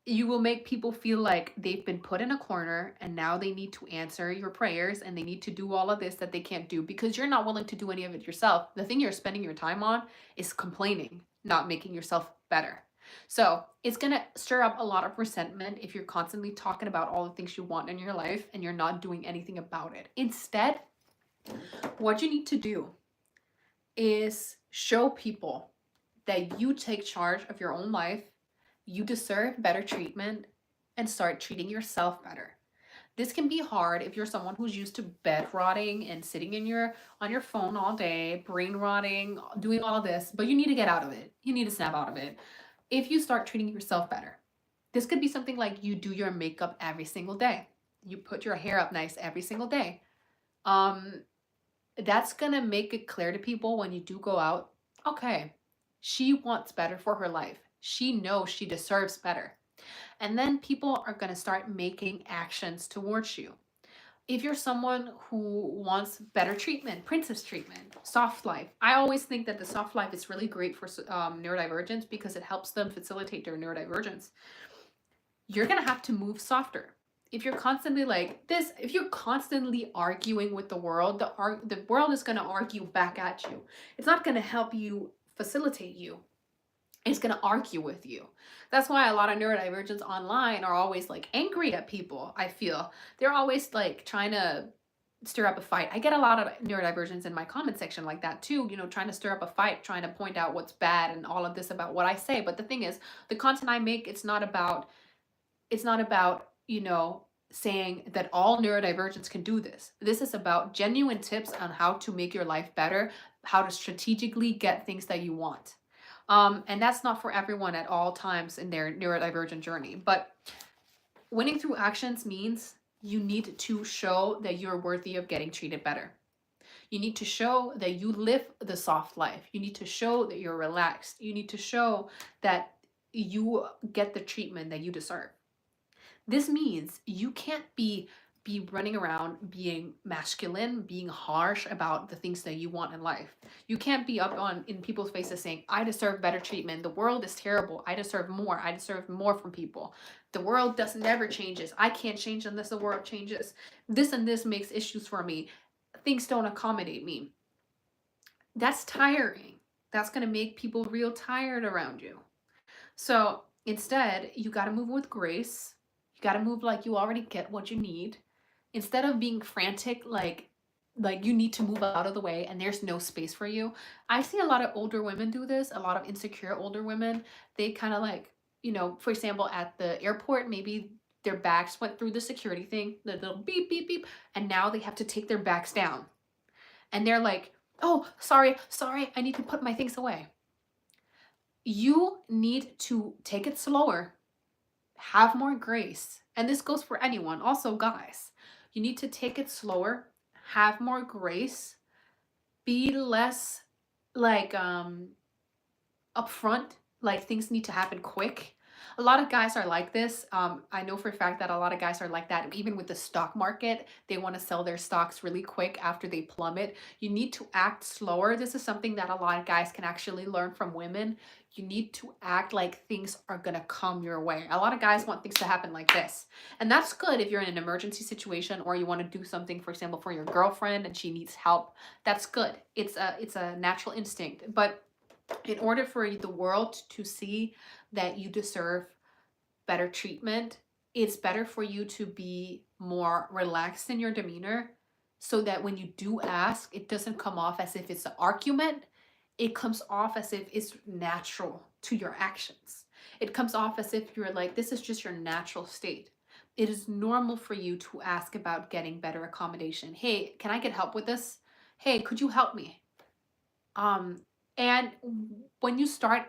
You will make people feel like they've been put in a corner and now they need to answer your prayers and they need to do all of this that they can't do because you're not willing to do any of it yourself. The thing you're spending your time on is complaining, not making yourself better. So it's going to stir up a lot of resentment if you're constantly talking about all the things you want in your life and you're not doing anything about it. Instead, what you need to do is show people that you take charge of your own life. You deserve better treatment and start treating yourself better. This can be hard if you're someone who's used to bed rotting and sitting on your phone all day, brain rotting, doing all of this, but you need to get out of it. You need to snap out of it. If you start treating yourself better, this could be something like you do your makeup every single day. You put your hair up nice every single day. That's going to make it clear to people when you do go out, okay, she wants better for her life. She knows she deserves better. And then people are going to start making actions towards you. If you're someone who wants better treatment, princess treatment, soft life, I always think that the soft life is really great for neurodivergents because it helps them facilitate their neurodivergence. You're going to have to move softer. If you're constantly like this, if you're constantly arguing with the world, the world is going to argue back at you. It's not going to help you facilitate you. It's going to argue with you. That's why a lot of neurodivergents online are always like angry at people, I feel. They're always like trying to stir up a fight. I get a lot of neurodivergents in my comment section like that too, trying to stir up a fight, trying to point out what's bad and all of this about what I say. But the thing is, the content I make, it's not about, saying that all neurodivergents can do this. This is about genuine tips on how to make your life better, how to strategically get things that you want. And that's not for everyone at all times in their neurodivergent journey. But winning through actions means you need to show that you're worthy of getting treated better. You need to show that you live the soft life. You need to show that you're relaxed. You need to show that you get the treatment that you deserve. This means you can't be running around being masculine, being harsh about the things that you want in life. You can't be up in people's faces saying, I deserve better treatment. The world is terrible. I deserve more. I deserve more from people. The world never changes. I can't change unless the world changes. This and this makes issues for me. Things don't accommodate me. That's tiring. That's going to make people real tired around you. So instead, you got to move with grace. You got to move like you already get what you need. Instead of being frantic, like you need to move out of the way and there's no space for you. I see a lot of older women do this, a lot of insecure older women. They kind of like, for example, at the airport, maybe their bags went through the security thing, the little beep, beep, beep, and now they have to take their bags down. And they're like, oh, sorry, I need to put my things away. You need to take it slower, have more grace. And this goes for anyone, also guys. You need to take it slower, have more grace, be less like upfront, like things need to happen quick. A lot of guys are like this. I know for a fact that a lot of guys are like that. Even with the stock market, they want to sell their stocks really quick after they plummet. You need to act slower. This is something that a lot of guys can actually learn from women. You need to act like things are going to come your way. A lot of guys want things to happen like this. And that's good if you're in an emergency situation or you want to do something, for example, for your girlfriend and she needs help. That's good. It's a natural instinct. But in order for the world to see that you deserve better treatment, it's better for you to be more relaxed in your demeanor so that when you do ask, it doesn't come off as if it's an argument. It comes off as if it's natural to your actions. It comes off as if you're like, this is just your natural state. It is normal for you to ask about getting better accommodation. Hey, can I get help with this? Hey, could you help me? And when you start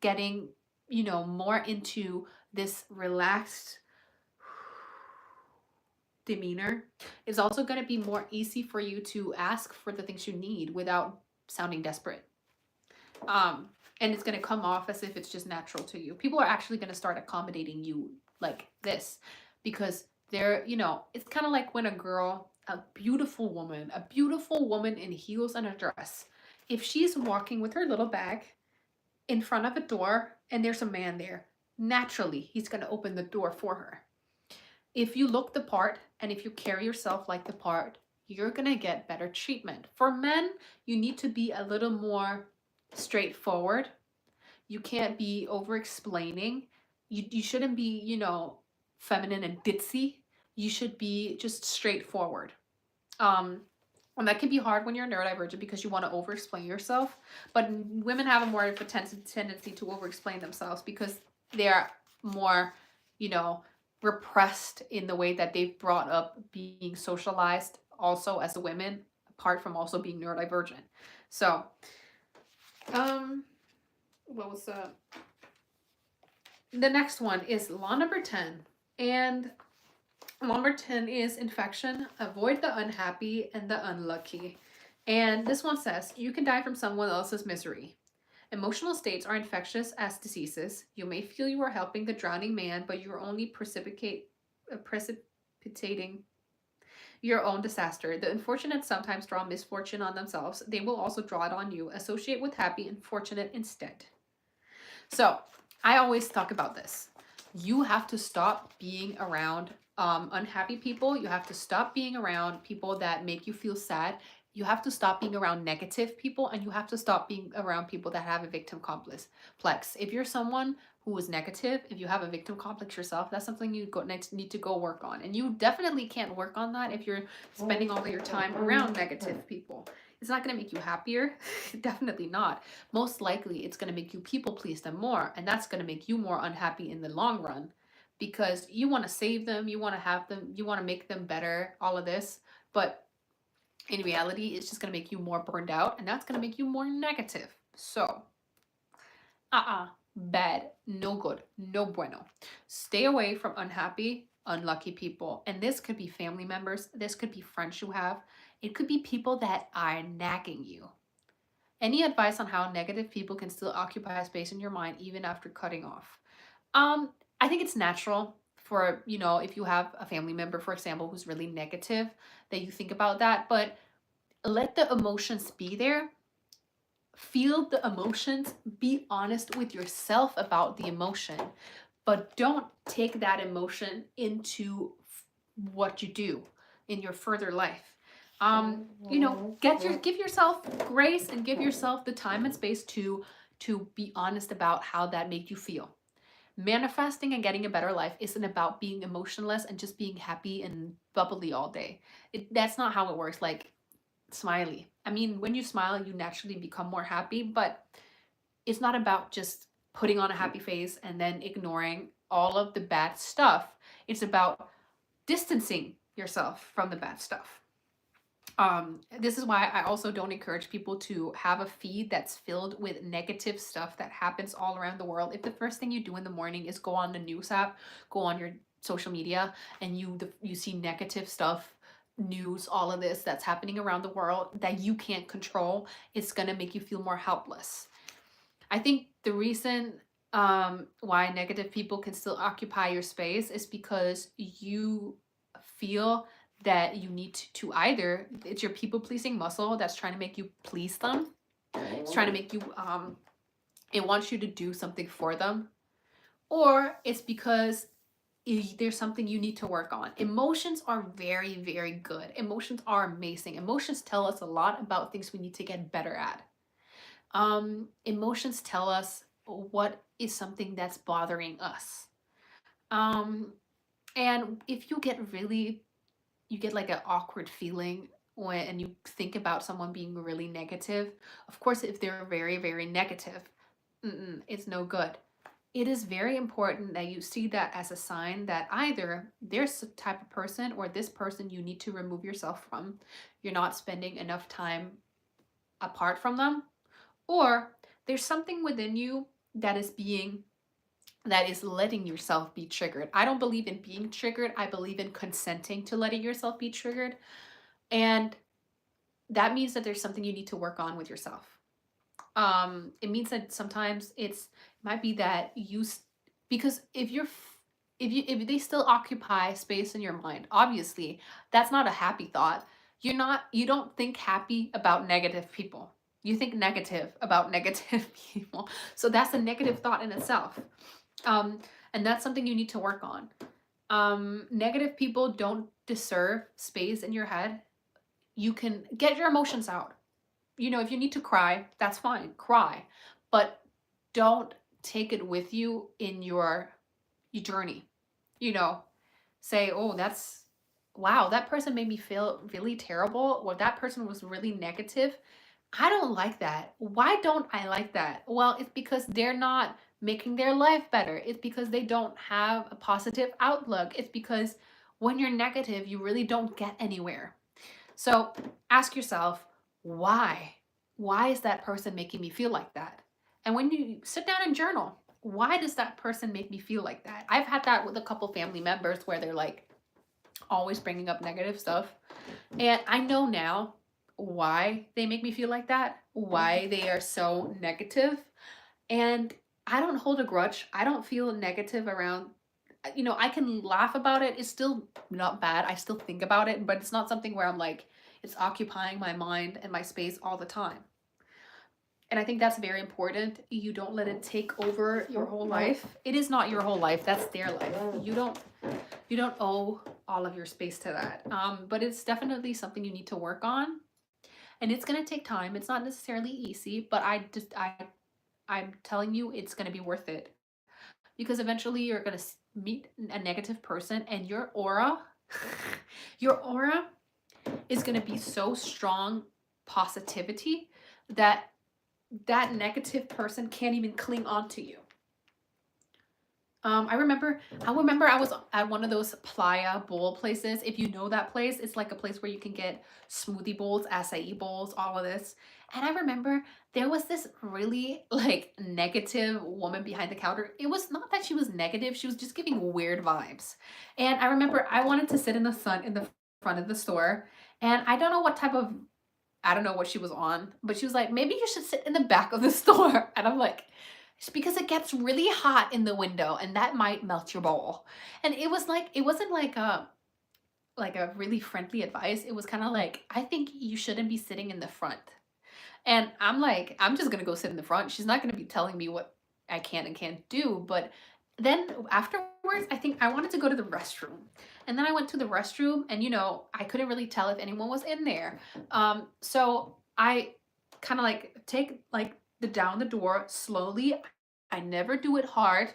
getting, more into this relaxed, demeanor, it's also going to be more easy for you to ask for the things you need without sounding desperate. And it's going to come off as if it's just natural to you. People are actually going to start accommodating you like this because they're, you know, it's kind of like when a beautiful woman in heels and a dress, if she's walking with her little bag in front of a door and there's a man there, naturally he's going to open the door for her. If you look the part and if you carry yourself like the part, you're going to get better treatment. For men, you need to be a little more straightforward. You can't be over explaining. You shouldn't be, you know, feminine and ditzy. You should be just straightforward. And that can be hard when you're a neurodivergent because you want to over explain yourself. But women have a more of a tendency to over explain themselves because they're more, you know, repressed in the way that they've brought up being socialized also as women, apart from also being neurodivergent. So, what was the next one is law number 10. And law number 10 is infection. Avoid the unhappy and the unlucky. And this one says, you can die from someone else's misery. Emotional states are infectious as diseases. You may feel you are helping the drowning man, but you're only precipitating your own disaster. The unfortunate sometimes draw misfortune on themselves. They will also draw it on you. Associate with happy and fortunate instead. So I always talk about this. You have to stop being around unhappy people. You have to stop being around people that make you feel sad. You have to stop being around negative people, and you have to stop being around people that have a victim complex. If you're someone who is negative, if you have a victim complex yourself, that's something you need to go work on. And you definitely can't work on that if you're spending all of your time around negative people. It's not going to make you happier. Definitely not. Most likely, it's going to make you people please them more. And that's going to make you more unhappy in the long run because you want to save them. You want to have them. You want to make them better, all of this. But in reality, it's just going to make you more burned out. And that's going to make you more negative. So, bad, no good, no bueno. Stay away from unhappy, unlucky people. And this could be family members. This could be friends you have. It could be people that are nagging you. Any advice on how negative people can still occupy space in your mind even after cutting off? I think it's natural for, you know, if you have a family member, for example, who's really negative, that you think about that. But let the emotions be there. Feel the emotions. Be honest with yourself about the emotion. But don't take that emotion into what you do in your further life. You know, give yourself grace and give yourself the time and space to be honest about how that made you feel. Manifesting and getting a better life isn't about being emotionless and just being happy and bubbly all day. That's not how it works. Like smiley. I mean, when you smile, you naturally become more happy, but it's not about just putting on a happy face and then ignoring all of the bad stuff. It's about distancing yourself from the bad stuff. This is why I also don't encourage people to have a feed that's filled with negative stuff that happens all around the world. If the first thing you do in the morning is go on the news app, go on your social media, and you see negative stuff, news, all of this that's happening around the world that you can't control, it's gonna make you feel more helpless. I think the reason why negative people can still occupy your space is because you feel that you need to either, it's your people pleasing muscle that's trying to make you please them. It's trying to make you, it wants you to do something for them. Or it's because there's something you need to work on. Emotions are very, very good. Emotions are amazing. Emotions tell us a lot about things we need to get better at. Emotions tell us what is something that's bothering us. And if you get like an awkward feeling when you think about someone being really negative, of course, if they're very, very negative, it's no good. It is very important that you see that as a sign that either there's a type of person or this person you need to remove yourself from. You're not spending enough time apart from them, or there's something within you that is being that is letting yourself be triggered. I don't believe in being triggered. I believe in consenting to letting yourself be triggered. And that means that there's something you need to work on with yourself. It means that sometimes it might be that because if they still occupy space in your mind, obviously that's not a happy thought. You don't think happy about negative people. You think negative about negative people. So that's a negative thought in itself. And that's something you need to work on. Negative people don't deserve space in your head. You can get your emotions out. If you need to cry, that's fine. Cry. But don't take it with you in your journey. Say, oh, wow, that person made me feel really terrible, or that person was really negative. I don't like that. Why don't I like that? Well, it's because they're not making their life better. It's because they don't have a positive outlook. It's because when you're negative, you really don't get anywhere. So ask yourself, why? Why is that person making me feel like that? And when you sit down and journal, why does that person make me feel like that? I've had that with a couple family members where they're like always bringing up negative stuff. And I know now why they make me feel like that, why they are so negative. And I don't hold a grudge. I don't feel negative around, I can laugh about it. It's still not bad. I still think about it, but it's not something where I'm like, it's occupying my mind and my space all the time. And I think that's very important. You don't let it take over your whole life. It is not your whole life. That's their life. You don't owe all of your space to that. But it's definitely something you need to work on. And it's going to take time. It's not necessarily easy, but I'm telling you, it's going to be worth it. Because eventually you're going to meet a negative person and your aura is going to be so strong positivity that negative person can't even cling on to you. I remember I was at one of those playa bowl places. If you know that place, it's like a place where you can get smoothie bowls, acai bowls, all of this. And I remember there was this really like negative woman behind the counter. It was not that she was negative, she was just giving weird vibes. And I remember I wanted to sit in the sun in the front of the store, and I don't know what she was on, but she was like, maybe you should sit in the back of the store. And I'm like, it's because it gets really hot in the window and that might melt your bowl. And it wasn't like a really friendly advice. It was kind of like, I think you shouldn't be sitting in the front. And I'm like, I'm just going to go sit in the front. She's not going to be telling me what I can and can't do. But then afterwards, I think I wanted to go to the restroom. And then I went to the restroom and, I couldn't really tell if anyone was in there. So I kind of like take like down the door slowly. I never do it hard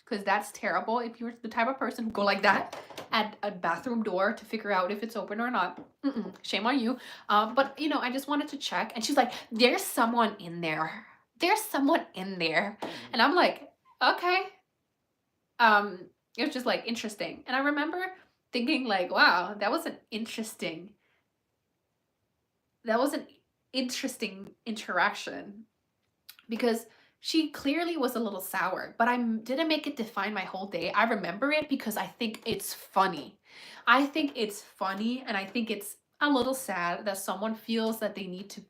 because that's terrible. If you're the type of person who go like that at a bathroom door to figure out if it's open or not, shame on you. But I just wanted to check. And she's like, there's someone in there. There's someone in there. And I'm like, okay. It was just like interesting. And I remember thinking like, wow, that was an interesting interaction, because she clearly was a little sour, but I didn't make it define my whole day. I remember it because I think it's funny. And I think it's a little sad that someone feels that they need to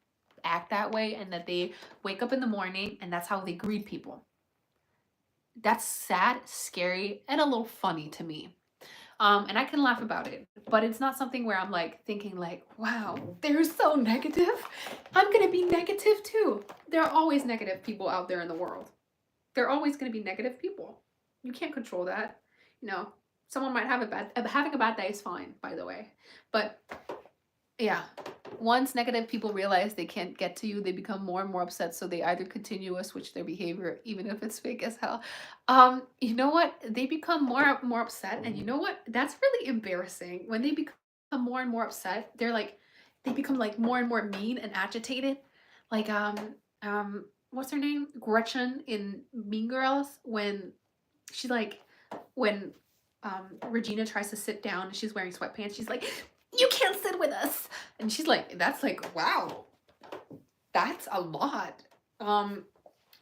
act that way and that they wake up in the morning and that's how they greet people. That's sad, scary, and a little funny to me. And I can laugh about it, but it's not something where I'm like thinking like, wow, they're so negative. I'm going to be negative too. There are always negative people out there in the world. There are always going to be negative people. You can't control that. Someone might having a bad day is fine, by the way. But yeah, once negative people realize they can't get to you, they become more and more upset. So they either continue or switch their behavior, even if it's fake as hell. You know what? They become more upset. And you know what? That's really embarrassing. When they become more and more upset, they become like more and more mean and agitated. Like, what's her name? Gretchen in Mean Girls, when she's like, when Regina tries to sit down and she's wearing sweatpants, she's like, you can't sit with us. And she's like, that's like, wow, that's a lot.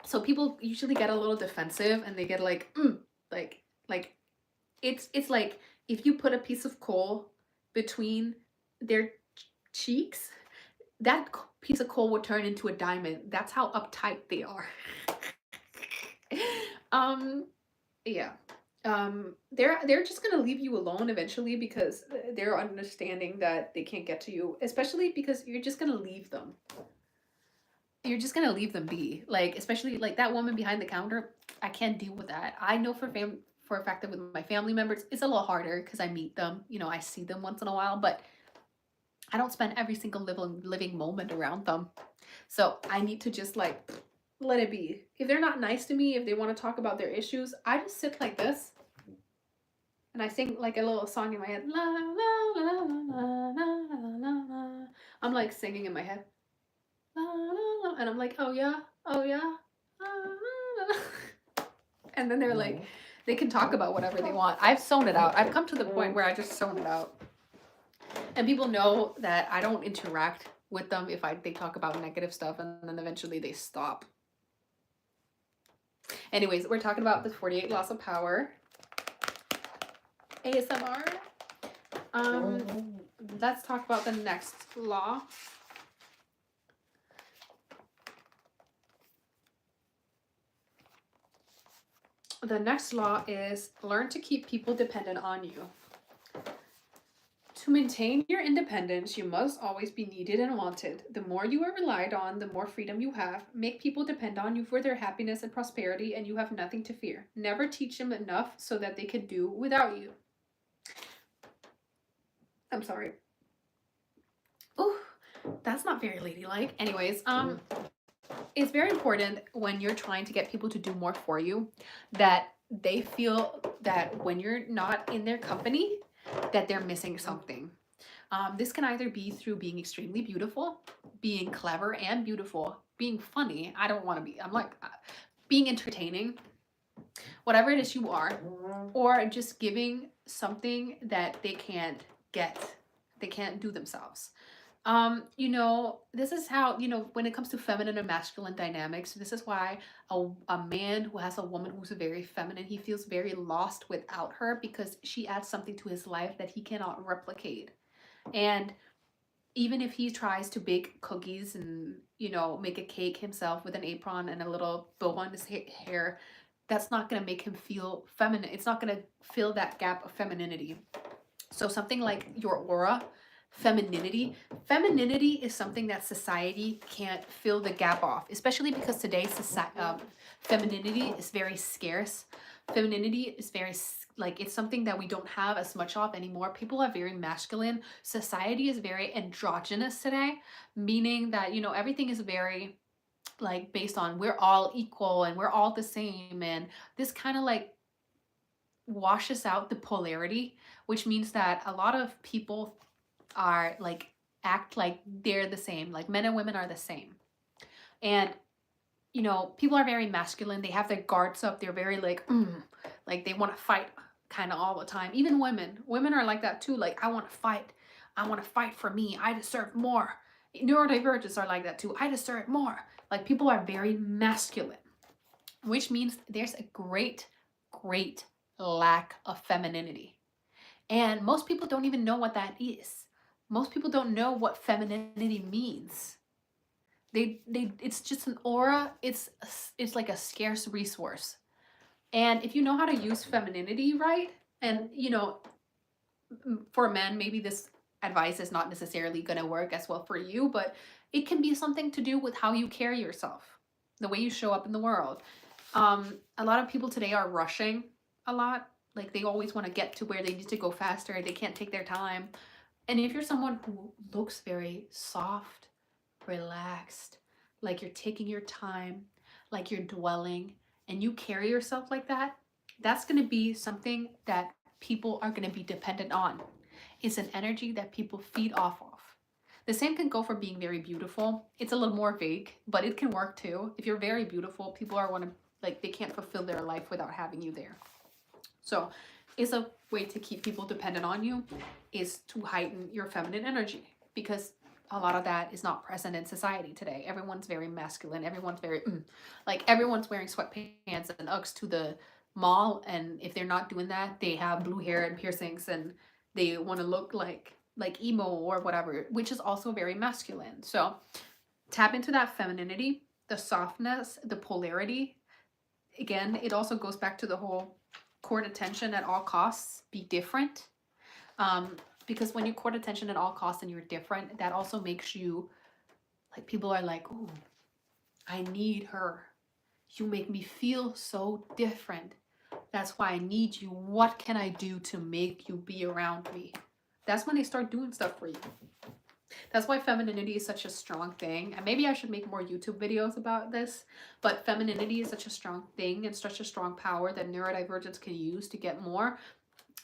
So people usually get a little defensive and they get like, Like it's like if you put a piece of coal between their cheeks, that piece of coal would turn into a diamond. That's how uptight they are. um yeah. They're just gonna leave you alone eventually because they're understanding that they can't get to you, especially because you're just gonna leave them. You're just gonna leave them be. Like, especially like that woman behind the counter, I can't deal with that. I know for a fact that with my family members it's a little harder because I meet them, you know, I see them once in a while, but I don't spend every single living moment around them. So I need to just like let it be. If they're not nice to me, if they want to talk about their issues, I just sit like this and I sing like a little song in my head. La la la la la la la la. I'm like singing in my head. La la la, and I'm like, oh yeah, oh yeah. La, la, la. And then they're like, they can talk about whatever they want. I've sewn it out. I've come to the point where I just sewn it out. And people know that I don't interact with them if they talk about negative stuff, and then eventually they stop. Anyways, we're talking about the 48 laws of power. ASMR. Let's talk about the next law. The next law is learn to keep people dependent on you. To maintain your independence, you must always be needed and wanted. The more you are relied on, the more freedom you have. Make people depend on you for their happiness and prosperity, and you have nothing to fear. Never teach them enough so that they can do without you. I'm sorry. Oh, that's not very ladylike. Anyways, it's very important when you're trying to get people to do more for you that they feel that when you're not in their company, that they're missing something. This can either be through being extremely beautiful, being clever and beautiful, being funny. I'm like being entertaining, whatever it is you are, or just giving something that they can't get, they can't do themselves. You know, this is how, you know, when it comes to feminine and masculine dynamics, this is why a man who has a woman who's very feminine, he feels very lost without her because she adds something to his life that he cannot replicate. And even if he tries to bake cookies and, you know, make a cake himself with an apron and a little bow on his hair, that's not going to make him feel feminine. It's not going to fill that gap of femininity. So something like your aura, femininity is something that society can't fill the gap off, especially because today's femininity is very scarce. Femininity is very like, it's something that we don't have as much of anymore. People are very masculine. Society is very androgynous today, meaning that, you know, everything is very like based on we're all equal and we're all the same, and this kind of like washes out the polarity, which means that a lot of people are like act like they're the same, like men and women are the same. And you know, people are very masculine, they have their guards up, they're very like they want to fight kind of all the time. Even women are like that too, like I want to fight for me, I deserve more. Neurodivergents are like that too, I deserve more. Like people are very masculine, which means there's a great lack of femininity. And most people don't even know what that is. Most people don't know what femininity means. It's just an aura. It's like a scarce resource. And if you know how to use femininity right, and you know, for men, maybe this advice is not necessarily going to work as well for you, but it can be something to do with how you carry yourself, the way you show up in the world. A lot of people today are rushing a lot. Like they always want to get to where they need to go faster. They can't take their time. And if you're someone who looks very soft, relaxed, like you're taking your time, like you're dwelling, and you carry yourself like that, that's going to be something that people are going to be dependent on. It's an energy that people feed off of. The same can go for being very beautiful. It's a little more vague, but it can work too. If you're very beautiful, people are they can't fulfill their life without having you there. So it's a way to keep people dependent on you is to heighten your feminine energy, because a lot of that is not present in society today. Everyone's very masculine. Everyone's very like everyone's wearing sweatpants and Uggs to mall, and if they're not doing that, they have blue hair and piercings, and they want to look like emo or whatever, which is also very masculine. So tap into that femininity, the softness, the polarity. Again, it also goes back to the whole court attention at all costs, be different. Because when you court attention at all costs and you're different, that also makes you like, people are like, oh, I need her. You make me feel so different. That's why I need you. What can I do to make you be around me? That's when they start doing stuff for you. That's why femininity is such a strong thing. And maybe I should make more YouTube videos about this. But femininity is such a strong thing and such a strong power that neurodivergents can use to get more.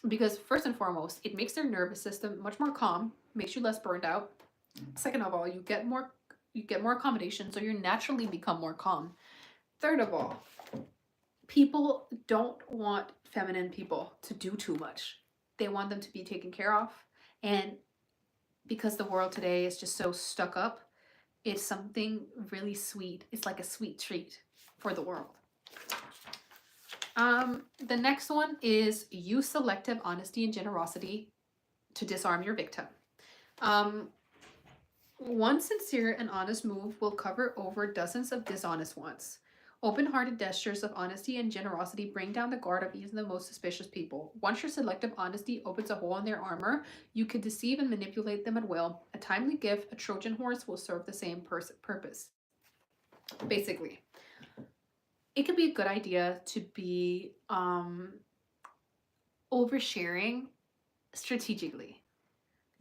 Because first and foremost, it makes their nervous system much more calm, makes you less burned out. Second of all, you get more accommodation, so you naturally become more calm. Third of all, people don't want feminine people to do too much. They want them to be taken care of. And because the world today is just so stuck up, it's something really sweet. It's like a sweet treat for the world. The next one is use selective honesty and generosity to disarm your victim. One sincere and honest move will cover over dozens of dishonest ones. Open-hearted gestures of honesty and generosity bring down the guard of even the most suspicious people. Once your selective honesty opens a hole in their armor, you can deceive and manipulate them at will. A timely gift, a Trojan horse, will serve the same purpose. Basically, it could be a good idea to be oversharing strategically.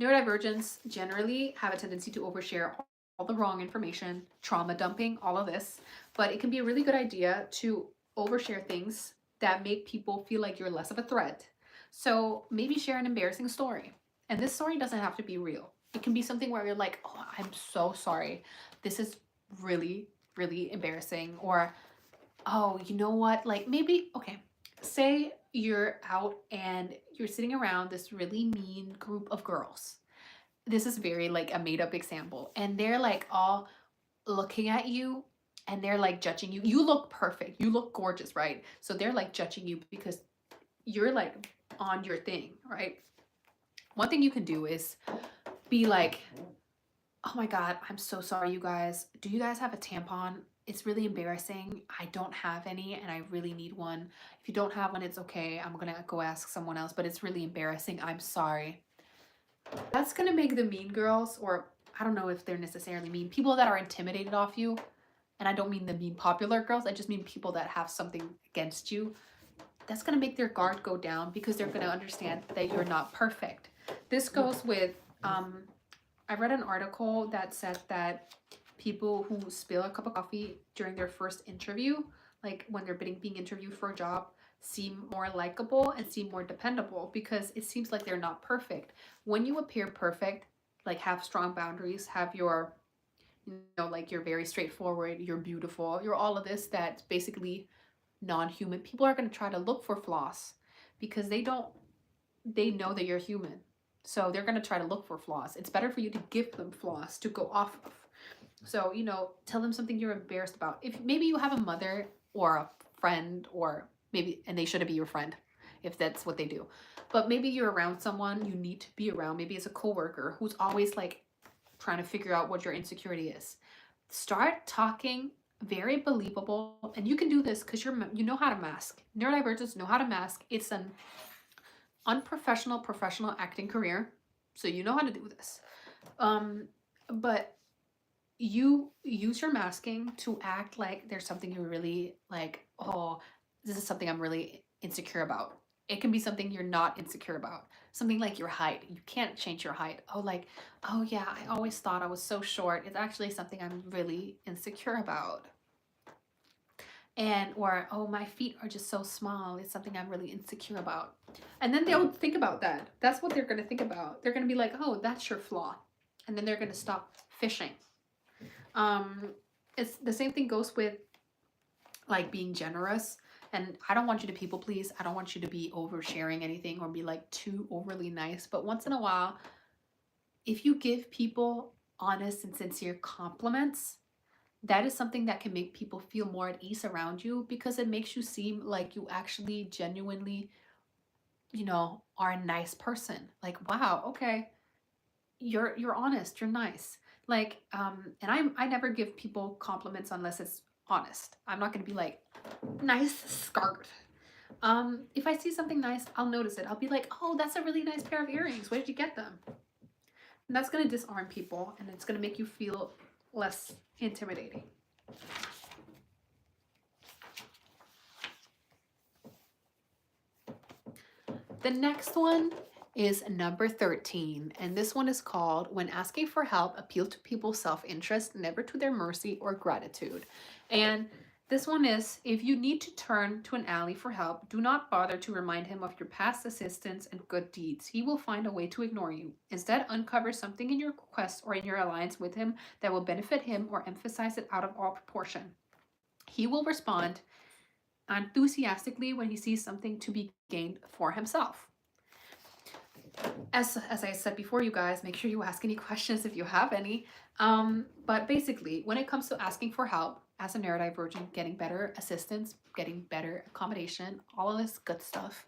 Neurodivergents generally have a tendency to overshare all the wrong information, trauma dumping, all of this, but it can be a really good idea to overshare things that make people feel like you're less of a threat. So maybe share an embarrassing story. And this story doesn't have to be real. It can be something where you're like, oh, I'm so sorry. This is really, really embarrassing. Or, oh, you know what? Like maybe, okay, say you're out and you're sitting around this really mean group of girls. This is very like a made up example. And they're like all looking at you and they're like judging you. You look perfect. You look gorgeous, right? So they're like judging you because you're like on your thing, right? One thing you can do is be like, oh my God, I'm so sorry, you guys. Do you guys have a tampon? It's really embarrassing. I don't have any and I really need one. If you don't have one, it's okay. I'm gonna go ask someone else, but it's really embarrassing. I'm sorry. That's gonna make the mean girls, or I don't know if they're necessarily mean, people that are intimidated off you, and I don't mean the mean popular girls, I just mean people that have something against you. That's gonna make their guard go down because they're gonna understand that you're not perfect. This goes with, I read an article that said that people who spill a cup of coffee during their first interview, like when they're being interviewed for a job, seem more likable and seem more dependable because it seems like they're not perfect. When you appear perfect, like have strong boundaries, have your, like you're very straightforward, you're beautiful, you're all of this that's basically non-human, people are going to try to look for flaws because they know that you're human. So they're going to try to look for flaws. It's better for you to give them flaws to go off of. So, tell them something you're embarrassed about. If maybe you have a mother or a friend, or maybe, and they shouldn't be your friend if that's what they do. But maybe you're around someone you need to be around. Maybe it's a coworker who's always like trying to figure out what your insecurity is. Start talking very believable, and you can do this because you know how to mask. Neurodivergents know how to mask. It's an unprofessional professional acting career, so you know how to do this. But you use your masking to act like there's something you're really like, oh, this is something I'm really insecure about. It can be something you're not insecure about. Something like your height. You can't change your height. Oh, like, oh yeah, I always thought I was so short. It's actually something I'm really insecure about. Or, oh, my feet are just so small. It's something I'm really insecure about. And then they'll think about that. That's what they're going to think about. They're going to be like, oh, that's your flaw. And then they're going to stop fishing. It's the same thing goes with like being generous. And I don't want you to people please. I don't want you to be oversharing anything or be like too overly nice. But once in a while, if you give people honest and sincere compliments, that is something that can make people feel more at ease around you, because it makes you seem like you actually genuinely, are a nice person. Like, wow, okay, you're honest, you're nice. Like, and I never give people compliments unless it's honest. I'm not gonna be like, nice skirt. If I see something nice, I'll notice it. I'll be like, oh, that's a really nice pair of earrings. Where did you get them? And that's gonna disarm people, and it's gonna make you feel less intimidating. The next one is number 13, and this one is called When Asking for Help, Appeal to People's Self-Interest, Never to Their Mercy or Gratitude. And this one is, if you need to turn to an ally for help, do not bother to remind him of your past assistance and good deeds. He will find a way to ignore you. Instead, uncover something in your quest or in your alliance with him that will benefit him, or emphasize it out of all proportion. He will respond enthusiastically when he sees something to be gained for himself. As I said before, you guys, make sure you ask any questions if you have any. But basically, when it comes to asking for help as a neurodivergent, getting better assistance, getting better accommodation, all of this good stuff,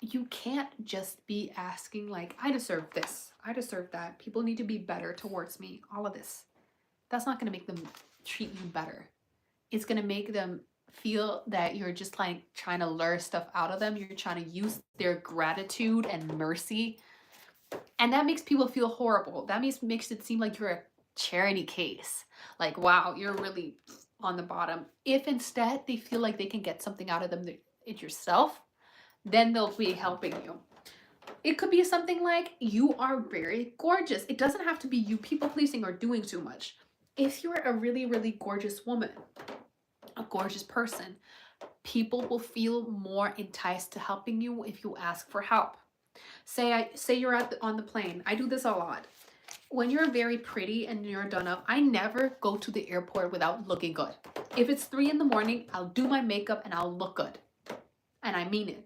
you can't just be asking like, I deserve this, I deserve that, people need to be better towards me, all of this. That's not going to make them treat you better. It's going to make them feel that you're just like trying to lure stuff out of them. You're trying to use their gratitude and mercy. And that makes people feel horrible. That makes it seem like you're a charity case. Like, wow, you're really on the bottom. If instead they feel like they can get something out of them, it yourself, then they'll be helping you. It could be something like, you are very gorgeous. It doesn't have to be you people pleasing or doing too much. If you're a really, really gorgeous woman, a gorgeous person, people will feel more enticed to helping you if you ask for help. Say you're on the plane. I do this a lot. When you're very pretty and you're done up, I never go to the airport without looking good. If it's 3 in the morning, I'll do my makeup and I'll look good. And I mean it.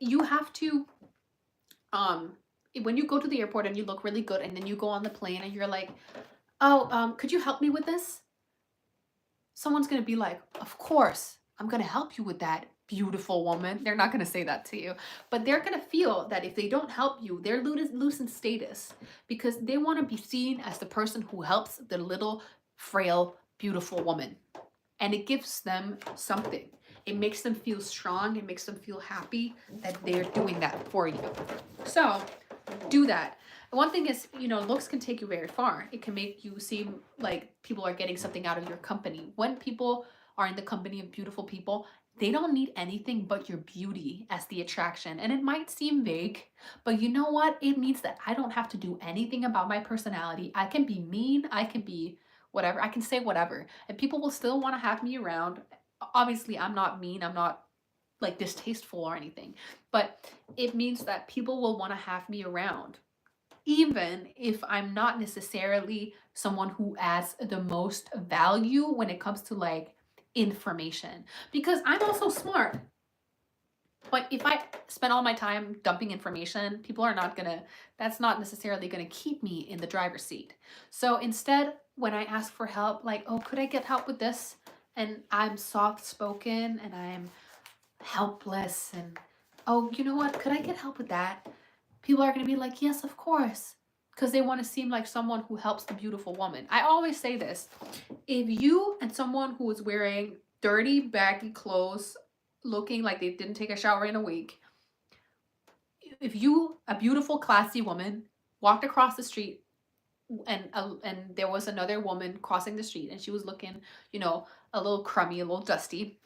You have to, when you go to the airport and you look really good, and then you go on the plane and you're like, oh, could you help me with this? Someone's going to be like, of course, I'm going to help you with that, beautiful woman. They're not going to say that to you, but they're going to feel that if they don't help you, they're losing status, because they want to be seen as the person who helps the little, frail, beautiful woman. And it gives them something. It makes them feel strong. It makes them feel happy that they're doing that for you. So do that. One thing is, looks can take you very far. It can make you seem like people are getting something out of your company. When people are in the company of beautiful people, they don't need anything but your beauty as the attraction. And it might seem vague, but you know what? It means that I don't have to do anything about my personality. I can be mean. I can be whatever. I can say whatever. And people will still want to have me around. Obviously, I'm not mean. I'm not like distasteful or anything. But it means that people will want to have me around, even if I'm not necessarily someone who adds the most value when it comes to like information, because I'm also smart. But if I spend all my time dumping information, people are not gonna, that's not necessarily gonna keep me in the driver's seat. So instead, when I ask for help, like, oh, could I get help with this? And I'm soft spoken and I'm helpless, and oh, you know what, could I get help with that? People are going to be like, yes, of course, because they want to seem like someone who helps the beautiful woman. I always say this: if you and someone who is wearing dirty, baggy clothes, looking like they didn't take a shower in a week, if you, a beautiful, classy woman, walked across the street and there was another woman crossing the street and she was looking, a little crummy, a little dusty,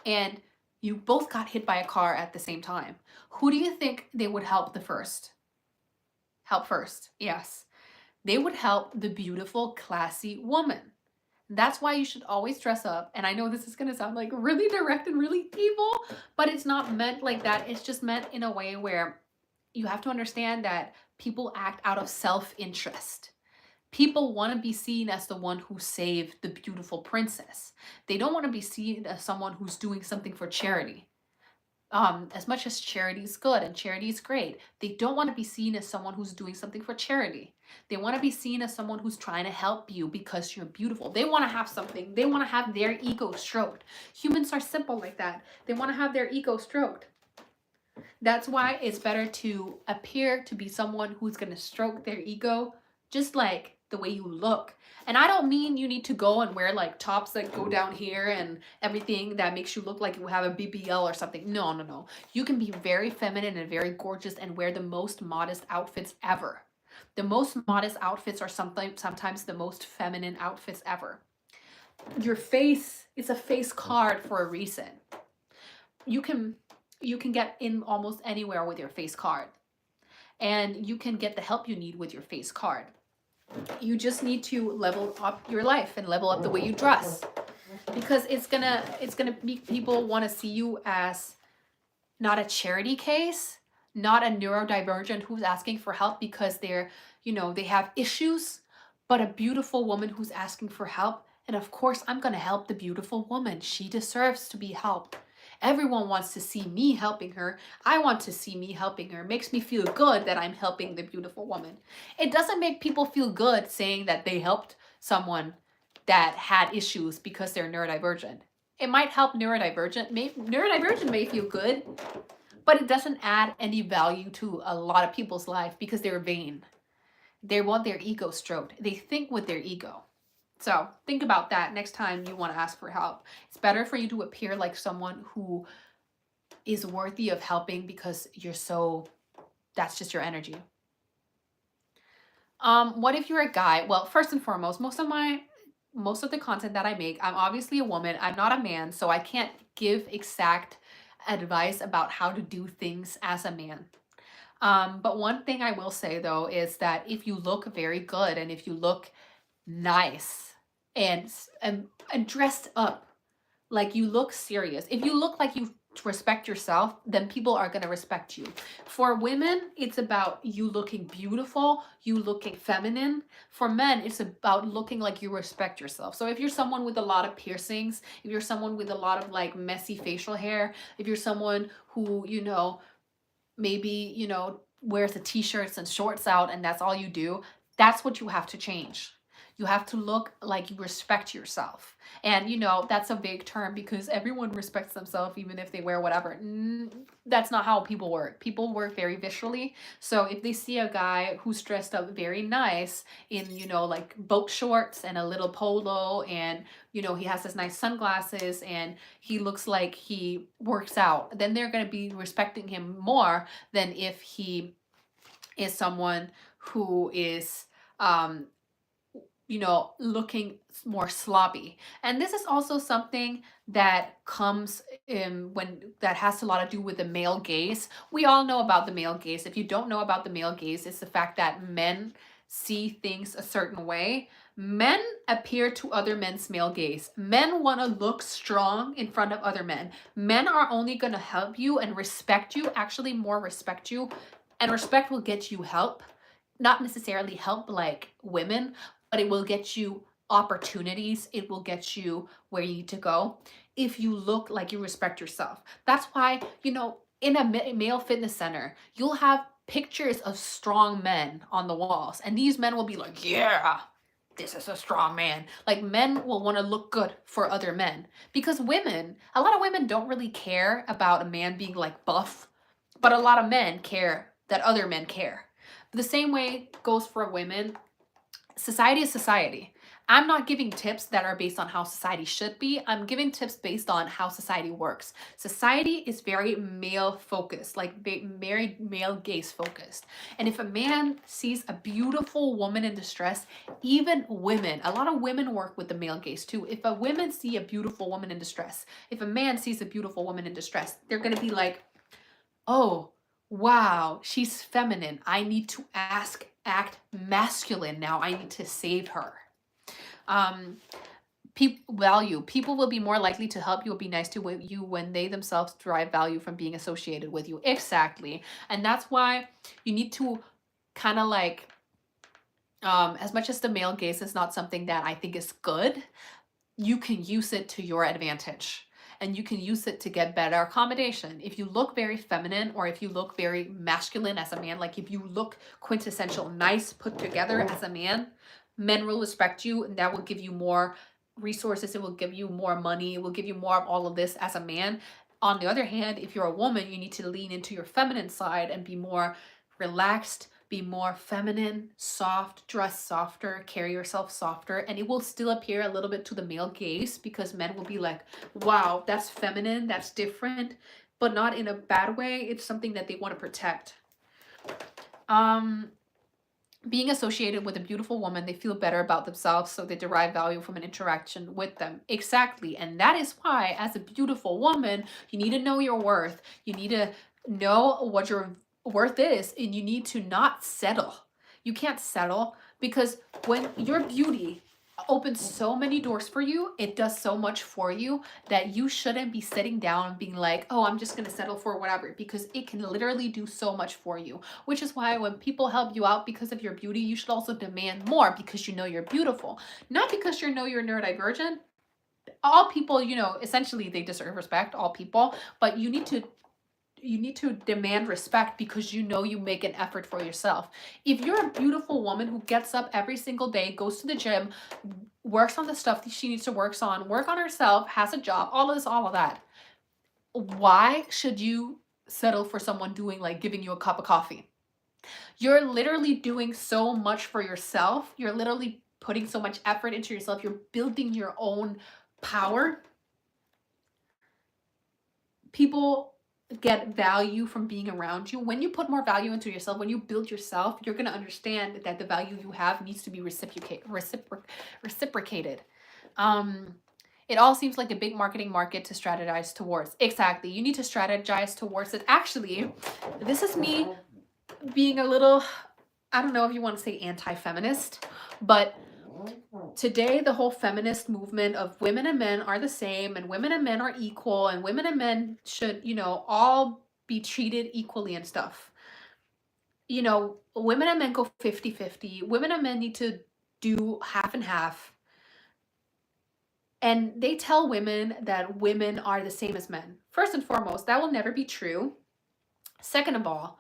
and you both got hit by a car at the same time, who do you think they would help first? Yes. They would help the beautiful, classy woman. That's why you should always dress up. And I know this is going to sound like really direct and really evil, but it's not meant like that. It's just meant in a way where you have to understand that people act out of self-interest. People want to be seen as the one who saved the beautiful princess. They don't want to be seen as someone who's doing something for charity. As much as charity is good and charity is great, they don't want to be seen as someone who's doing something for charity. They want to be seen as someone who's trying to help you because you're beautiful. They want to have something. They want to have their ego stroked. Humans are simple like that. They want to have their ego stroked. That's why it's better to appear to be someone who's going to stroke their ego, just like the way you look. And I don't mean you need to go and wear like tops that go down here and everything that makes you look like you have a BBL or something. No, no, no. You can be very feminine and very gorgeous and wear the most modest outfits ever. The most modest outfits are sometimes the most feminine outfits ever. Your face is a face card for a reason. You can get in almost anywhere with your face card, and you can get the help you need with your face card. You just need to level up your life and level up the way you dress, because it's gonna make people want to see you as not a charity case, not a neurodivergent who's asking for help because they're, they have issues, but a beautiful woman who's asking for help. And of course, I'm going to help the beautiful woman. She deserves to be helped. Everyone wants to see me helping her. I want to see me helping her. It makes me feel good that I'm helping the beautiful woman. It doesn't make people feel good saying that they helped someone that had issues because they're neurodivergent. It might help neurodivergent. Neurodivergent may feel good, but it doesn't add any value to a lot of people's life because they're vain. They want their ego stroked. They think with their ego. So think about that next time you want to ask for help. It's better for you to appear like someone who is worthy of helping because that's just your energy. What if you're a guy? Well, first and foremost, most of the content that I make, I'm obviously a woman. I'm not a man, so I can't give exact advice about how to do things as a man. But one thing I will say though is that if you look very good and if you look nice and dressed up, like you look serious, if you look like you respect yourself, then people are going to respect you. For women, it's about you looking beautiful, you looking feminine. For men, it's about looking like you respect yourself. So if you're someone with a lot of piercings, if you're someone with a lot of like messy facial hair, if you're someone who, maybe, wears the t-shirts and shorts out and that's all you do, that's what you have to change. You have to look like you respect yourself. And, that's a vague term because everyone respects themselves even if they wear whatever. That's not how people work. People work very visually. So if they see a guy who's dressed up very nice in, like boat shorts and a little polo and, he has his nice sunglasses and he looks like he works out, then they're going to be respecting him more than if he is someone who is, looking more sloppy. And this is also something that comes that has a lot to do with the male gaze. We all know about the male gaze. If you don't know about the male gaze, it's the fact that men see things a certain way. Men appear to other men's male gaze. Men want to look strong in front of other men. Men are only going to help you and respect you, actually more respect you. And respect will get you help. Not necessarily help like women, but it will get you opportunities. It will get you where you need to go if you look like you respect yourself. That's why, in a male fitness center, you'll have pictures of strong men on the walls. And these men will be like, yeah, this is a strong man. Like men will want to look good for other men because a lot of women don't really care about a man being like buff, but a lot of men care that other men care. The same way goes for women. Society is society. I'm not giving tips that are based on how society should be. I'm giving tips based on how society works. Society is very male focused, like very male gaze focused. And if a man sees a beautiful woman in distress, even women, a lot of women work with the male gaze too. If a woman see a beautiful woman in distress, if a man sees a beautiful woman in distress, they're going to be like, oh, wow, she's feminine. I need to act masculine now. I need to save her. People will be more likely to help you or be nice to you when they themselves derive value from being associated with you. Exactly. And that's why you need to kind of like, as much as the male gaze is not something that I think is good, you can use it to your advantage. and you can use it to get better accommodation. If you look very feminine, or if you look very masculine as a man, like if you look quintessential nice put together as a man, men will respect you, and that will give you more resources, it will give you more money, it will give you more of all of this as a man. On the other hand, if you're a woman, you need to lean into your feminine side and be more relaxed, be more feminine, soft, dress softer, carry yourself softer, and it will still appear a little bit to the male gaze, because men will be like, wow, that's feminine, that's different, but not in a bad way. It's something that they want to protect. Being associated with a beautiful woman, they feel better about themselves, so they derive value from an interaction with them. Exactly. And that is why, as a beautiful woman, you need to know your worth. You need to know what your worth is, and you need to not settle. You can't settle, because when your beauty opens so many doors for you, it does so much for you, that you shouldn't be sitting down and being like, oh, I'm just gonna settle for whatever, because it can literally do so much for you. Which is why when people help you out because of your beauty, you should also demand more, because you know you're beautiful, not because you know you're neurodivergent. All people, you know, essentially they deserve respect, all people, but you need to demand respect, because you know you make an effort for yourself. If you're a beautiful woman who gets up every single day, goes to the gym, works on the stuff that she needs to work on herself, has a job, all of that, why should you settle for someone doing, like, giving you a cup of coffee? You're literally doing so much for yourself. You're literally putting so much effort into yourself. You're building your own power. People get value from being around you. When you put more value into yourself, when you build yourself, you're going to understand that the value you have needs to be reciprocated. It all seems like a big marketing market to strategize towards. Exactly. You need to strategize towards it. Actually, this is me being a little, I don't know if you want to say anti-feminist, but today the whole feminist movement of women and men are the same, and women and men are equal, and women and men should, you know, all be treated equally and stuff. You know, women and men go 50-50. Women and men need to do half and half. And they tell women that women are the same as men. First and foremost, that will never be true. Second of all,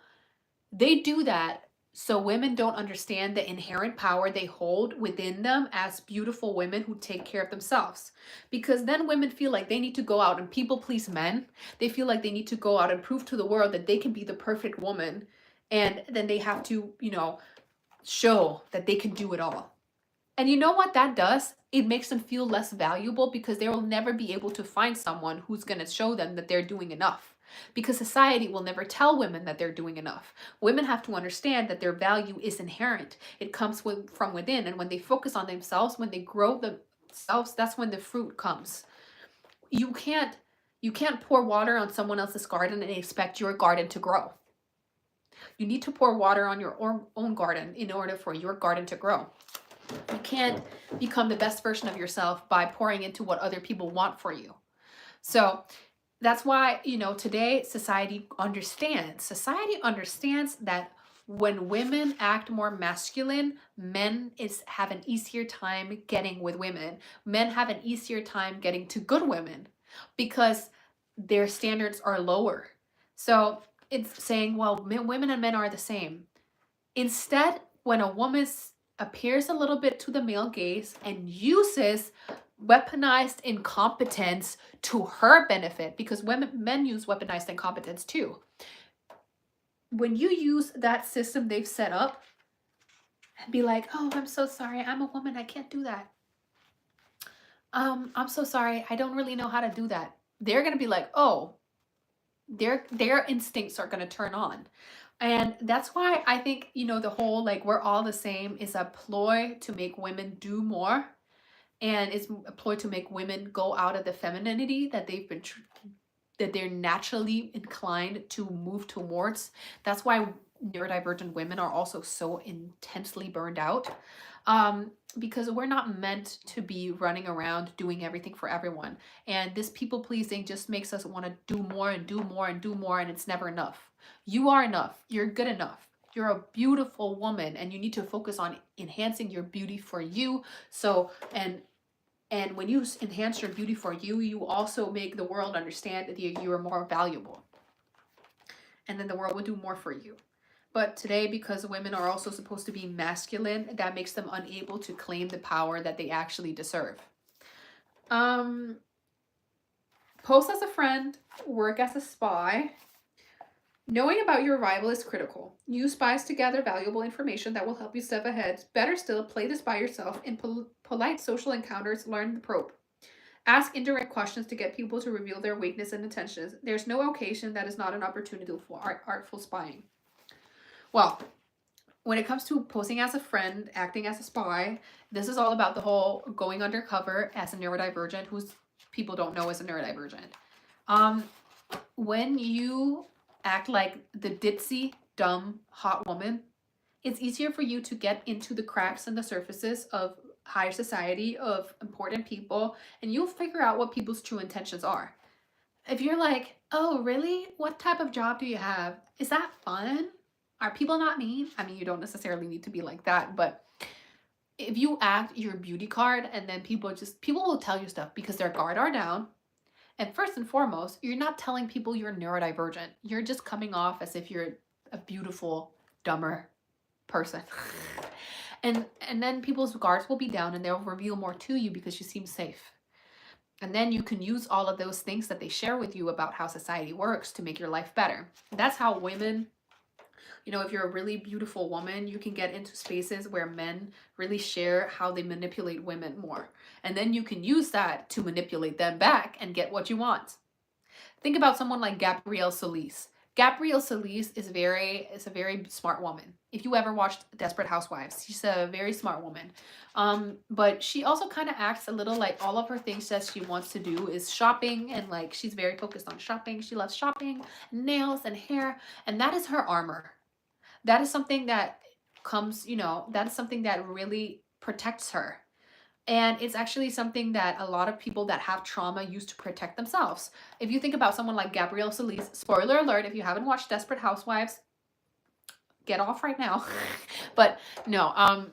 they do that so women don't understand the inherent power they hold within them as beautiful women who take care of themselves. Because then women feel like they need to go out and people please men. They feel like they need to go out and prove to the world that they can be the perfect woman. And then they have to, you know, show that they can do it all. And you know what that does? It makes them feel less valuable, because they will never be able to find someone who's going to show them that they're doing enough. Because society will never tell women that they're doing enough. Women have to understand that their value is inherent. It comes from within. And when they focus on themselves, when they grow themselves, that's when the fruit comes. You can't pour water on someone else's garden and expect your garden to grow. You need to pour water on your own garden in order for your garden to grow. You can't become the best version of yourself by pouring into what other people want for you. So that's why, you know, today society understands that when women act more masculine, men have an easier time getting with women. Men have an easier time getting to good women, because their standards are lower. So it's saying, well, women and men are the same. Instead, when a woman appears a little bit to the male gaze and uses weaponized incompetence to her benefit, because men use weaponized incompetence too. When you use that system they've set up and be like, oh, I'm so sorry, I'm a woman, I can't do that. I'm so sorry, I don't really know how to do that. They're going to be like, oh, their instincts are going to turn on. And that's why I think, you know, the whole, like, we're all the same is a ploy to make women do more. And it's a ploy to make women go out of the femininity that that they're naturally inclined to move towards. That's why neurodivergent women are also so intensely burned out. Because we're not meant to be running around doing everything for everyone. And this people pleasing just makes us want to do more and do more and do more, and it's never enough. You are enough. You're good enough. You're a beautiful woman, and you need to focus on enhancing your beauty for you. So, and And when you enhance your beauty for you, you also make the world understand that you are more valuable. And then the world will do more for you. But today, because women are also supposed to be masculine, that makes them unable to claim the power that they actually deserve. Pose as a friend, work as a spy. Knowing about your rival is critical. Use spies to gather valuable information that will help you step ahead. Better still, play the spy yourself. In polite social encounters, learn the probe. Ask indirect questions to get people to reveal their weakness and intentions. There's no occasion that is not an opportunity for artful spying. Well, when it comes to posing as a friend, acting as a spy, this is all about the whole going undercover as a neurodivergent, who's people don't know as a neurodivergent. When you act like the ditzy, dumb, hot woman, it's easier for you to get into the cracks and the surfaces of higher society, of important people, and you'll figure out what people's true intentions are. If you're like, oh, really? What type of job do you have? Is that fun? Are people not mean? I mean, you don't necessarily need to be like that, but if you act your beauty card and then people will tell you stuff because their guard are down. And first and foremost, you're not telling people you're neurodivergent. You're just coming off as if you're a beautiful, dumber person. and then people's guards will be down and they'll reveal more to you because you seem safe. And then you can use all of those things that they share with you about how society works to make your life better. That's how women, you know, if you're a really beautiful woman, you can get into spaces where men really share how they manipulate women more. And then you can use that to manipulate them back and get what you want. Think about someone like Gabrielle Solis. Gabrielle Solis is a very smart woman. If you ever watched Desperate Housewives, she's a very smart woman. But she also kind of acts a little like all of her things that she wants to do is shopping, and like she's very focused on shopping. She loves shopping, nails and hair, and that is her armor. That is something that comes, you know, that is something that really protects her. And it's actually something that a lot of people that have trauma use to protect themselves. If you think about someone like Gabrielle Solis, spoiler alert, if you haven't watched Desperate Housewives, get off right now. But no,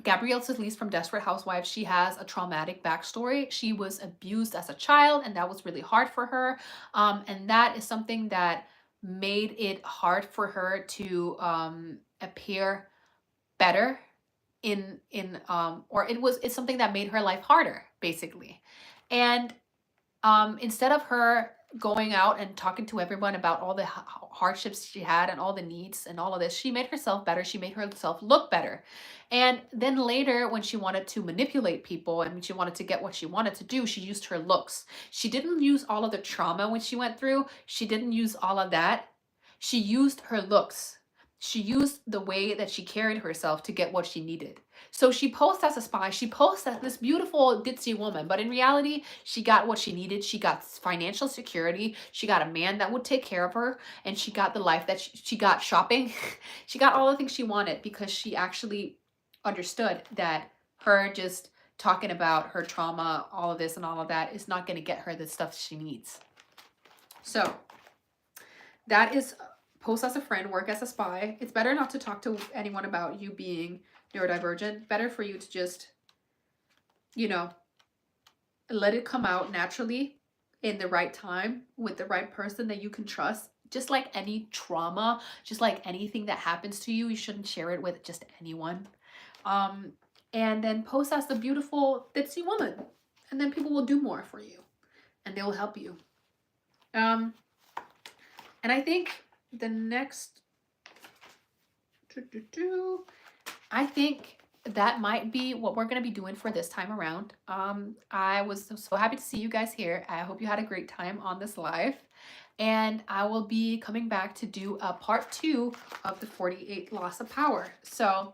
Gabrielle Solis from Desperate Housewives, she has a traumatic backstory. She was abused as a child, and that was really hard for her. And that is something that made it hard for her to appear better it's something that made her life harder, basically. And instead of her going out and talking to everyone about all the hardships she had and all the needs and all of this, she made herself better. She made herself look better. And then later, when she wanted to manipulate people and she wanted to get what she wanted to do, she used her looks. She didn't use all of the trauma when she went through. She didn't use all of that. She used her looks. She used the way that she carried herself to get what she needed. So she posed as a spy. She posed as this beautiful, ditzy woman. But in reality, she got what she needed. She got financial security. She got a man that would take care of her. And she got the life that she got shopping. She got all the things she wanted because she actually understood that her just talking about her trauma, all of this and all of that is not going to get her the stuff she needs. So that is pose as a friend, work as a spy. It's better not to talk to anyone about you being neurodivergent. Better for you to just, you know, let it come out naturally in the right time with the right person that you can trust. Just like any trauma, just like anything that happens to you, you shouldn't share it with just anyone. And then pose as the beautiful, ditzy woman. And then people will do more for you. And they will help you. And I think the next, I think that might be what we're going to be doing for this time around. I was so happy to see you guys here. I hope you had a great time on this live. And I will be coming back to do a part 2 of the 48 Loss of Power. So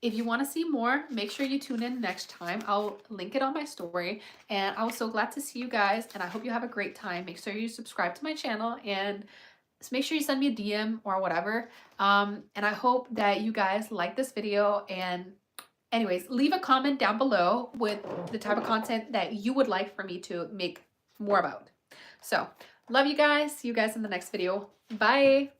if you want to see more, make sure you tune in next time. I'll link it on my story. And I was so glad to see you guys. And I hope you have a great time. Make sure you subscribe to my channel and make sure you send me a DM or whatever. And I hope that you guys like this video. And anyways, leave a comment down below with the type of content that you would like for me to make more about. So, love you guys. See you guys in the next video. Bye.